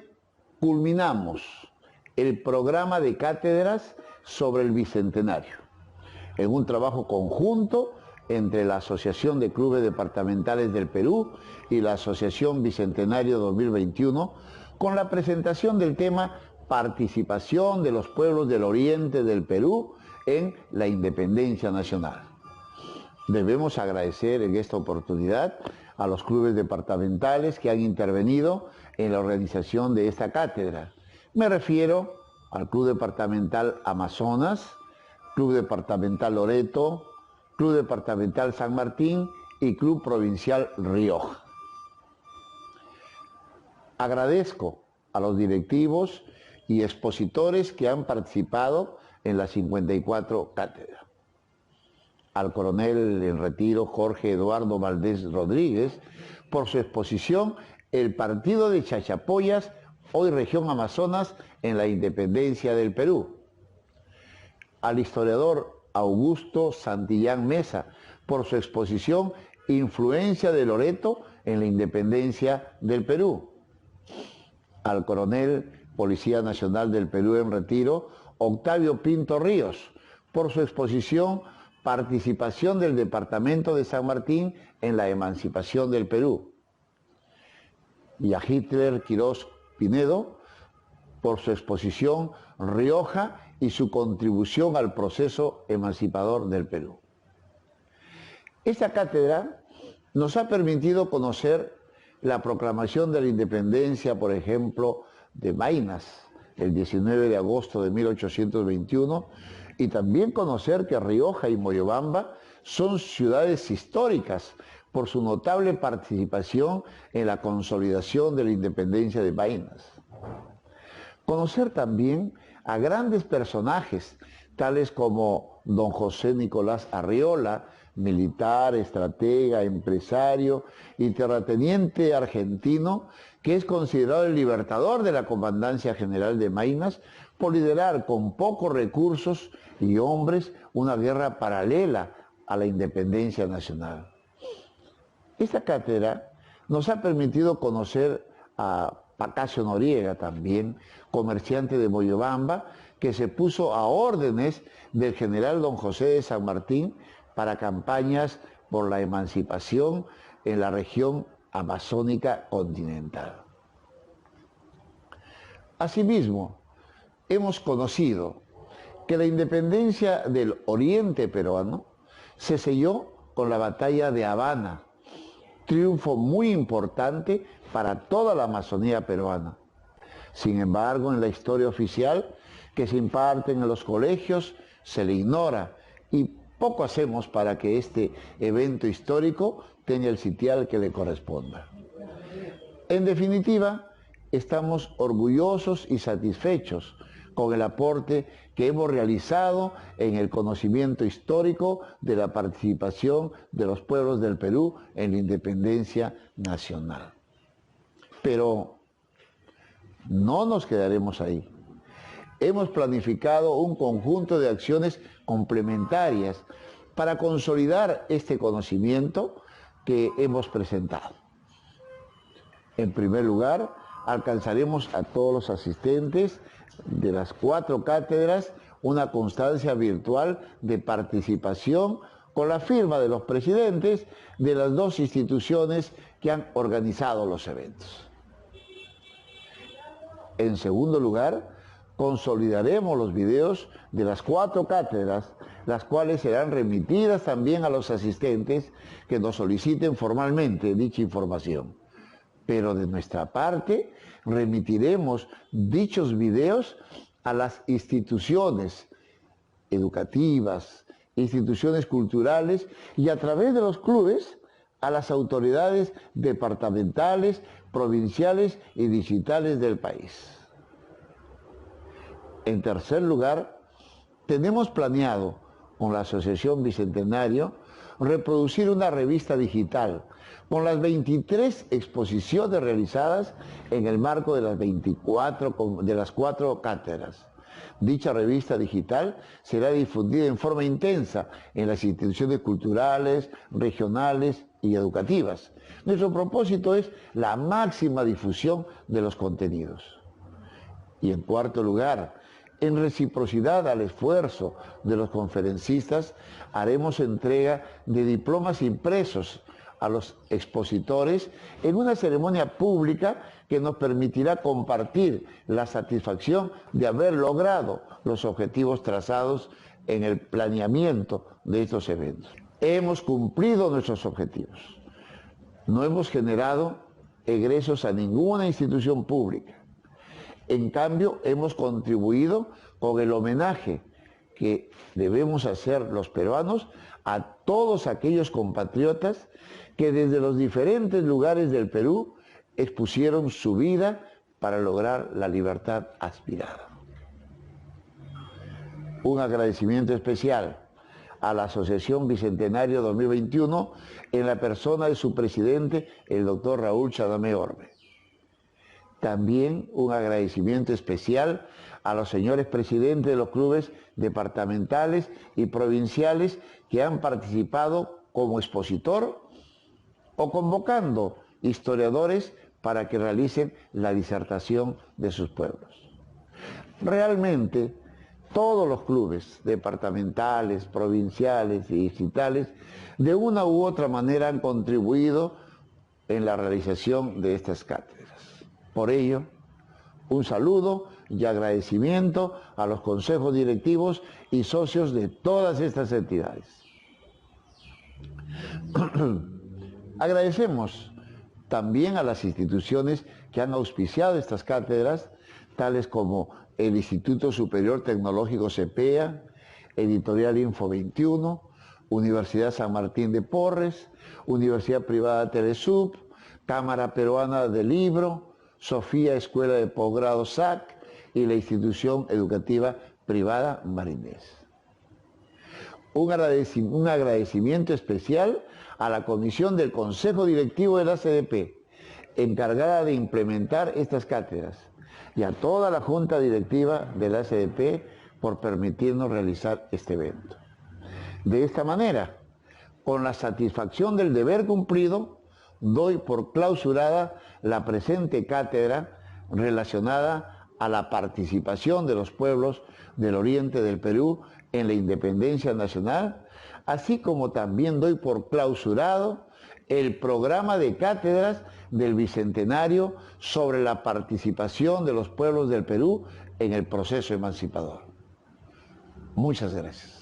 culminamos el programa de cátedras sobre el Bicentenario, en un trabajo conjunto entre la Asociación de Clubes Departamentales del Perú y la Asociación Bicentenario 2021, con la presentación del tema Participación de los pueblos del oriente del Perú en la independencia nacional. Debemos agradecer en esta oportunidad a los clubes departamentales que han intervenido en la organización de esta cátedra. Me refiero al Club Departamental Amazonas, Club Departamental Loreto, Club Departamental San Martín y Club Provincial Rioja. Agradezco a los directivos y expositores que han participado en las 54 cátedras. Al coronel en retiro Jorge Eduardo Valdés Rodríguez por su exposición El Partido de Chachapoyas, hoy región Amazonas, en la independencia del Perú. Al historiador Augusto Santillán Mesa por su exposición Influencia de Loreto en la independencia del Perú. Al coronel Policía Nacional del Perú en retiro Octavio Pinto Ríos por su exposición Participación del Departamento de San Martín en la emancipación del Perú. Y a Hitler Quirós Pinedo por su exposición Rioja y su contribución al proceso emancipador del Perú. Esta cátedra nos ha permitido conocer la proclamación de la independencia, por ejemplo, de Maynas, el 19 de agosto de 1821, y también conocer que Rioja y Moyobamba son ciudades históricas por su notable participación en la consolidación de la independencia de Maynas. Conocer también a grandes personajes, tales como don José Nicolás Arriola, militar, estratega, empresario y terrateniente argentino, que es considerado el libertador de la Comandancia General de Maynas por liderar con pocos recursos y hombres una guerra paralela a la independencia nacional. Esta cátedra nos ha permitido conocer a Pacasio Noriega también, comerciante de Moyobamba, que se puso a órdenes del general don José de San Martín para campañas por la emancipación en la región amazónica continental. Asimismo, hemos conocido que la independencia del oriente peruano se selló con la batalla de Habana, triunfo muy importante para toda la Amazonía peruana. Sin embargo, en la historia oficial que se imparte en los colegios se le ignora y poco hacemos para que este evento histórico tenga el sitial que le corresponda. En definitiva, estamos orgullosos y satisfechos con el aporte que hemos realizado en el conocimiento histórico de la participación de los pueblos del Perú en la independencia nacional. Pero no nos quedaremos ahí. Hemos planificado un conjunto de acciones complementarias para consolidar este conocimiento que hemos presentado. En primer lugar, alcanzaremos a todos los asistentes de las 4 cátedras una constancia virtual de participación con la firma de los presidentes de las 2 instituciones que han organizado los eventos. En segundo lugar, consolidaremos los videos de las 4 cátedras, las cuales serán remitidas también a los asistentes que nos soliciten formalmente dicha información. Pero de nuestra parte, remitiremos dichos videos a las instituciones educativas, instituciones culturales y a través de los clubes a las autoridades departamentales, provinciales y digitales del país. En tercer lugar, tenemos planeado con la Asociación Bicentenario reproducir una revista digital con las 23 exposiciones realizadas en el marco de las 4 cátedras. Dicha revista digital será difundida en forma intensa en las instituciones culturales, regionales y educativas. Nuestro propósito es la máxima difusión de los contenidos. Y en cuarto lugar, en reciprocidad al esfuerzo de los conferencistas, haremos entrega de diplomas impresos a los expositores en una ceremonia pública que nos permitirá compartir la satisfacción de haber logrado los objetivos trazados en el planeamiento de estos eventos. Hemos cumplido nuestros objetivos. No hemos generado egresos a ninguna institución pública. En cambio, hemos contribuido con el homenaje que debemos hacer los peruanos a todos aquellos compatriotas que desde los diferentes lugares del Perú expusieron su vida para lograr la libertad aspirada. Un agradecimiento especial a la Asociación Bicentenario 2021 en la persona de su presidente, el doctor Raúl Chadamé Orbe. También un agradecimiento especial a los señores presidentes de los clubes departamentales y provinciales que han participado como expositor o convocando historiadores para que realicen la disertación de sus pueblos. Realmente, todos los clubes departamentales, provinciales y distritales, de una u otra manera han contribuido en la realización de estas cátedras. Por ello, un saludo y agradecimiento a los consejos directivos y socios de todas estas entidades. Agradecemos también a las instituciones que han auspiciado estas cátedras, tales como el Instituto Superior Tecnológico CEPEA, Editorial Info 21, Universidad San Martín de Porres, Universidad Privada Telesub, Cámara Peruana del Libro, Sofía Escuela de Posgrado SAC y la Institución Educativa Privada Marinés. Un agradecimiento especial a la Comisión del Consejo Directivo de la CDP, encargada de implementar estas cátedras, y a toda la Junta Directiva de la CDP por permitirnos realizar este evento. De esta manera, con la satisfacción del deber cumplido, doy por clausurada la presente cátedra relacionada a la participación de los pueblos del oriente del Perú en la independencia nacional, así como también doy por clausurado el programa de cátedras del Bicentenario sobre la participación de los pueblos del Perú en el proceso emancipador. Muchas gracias.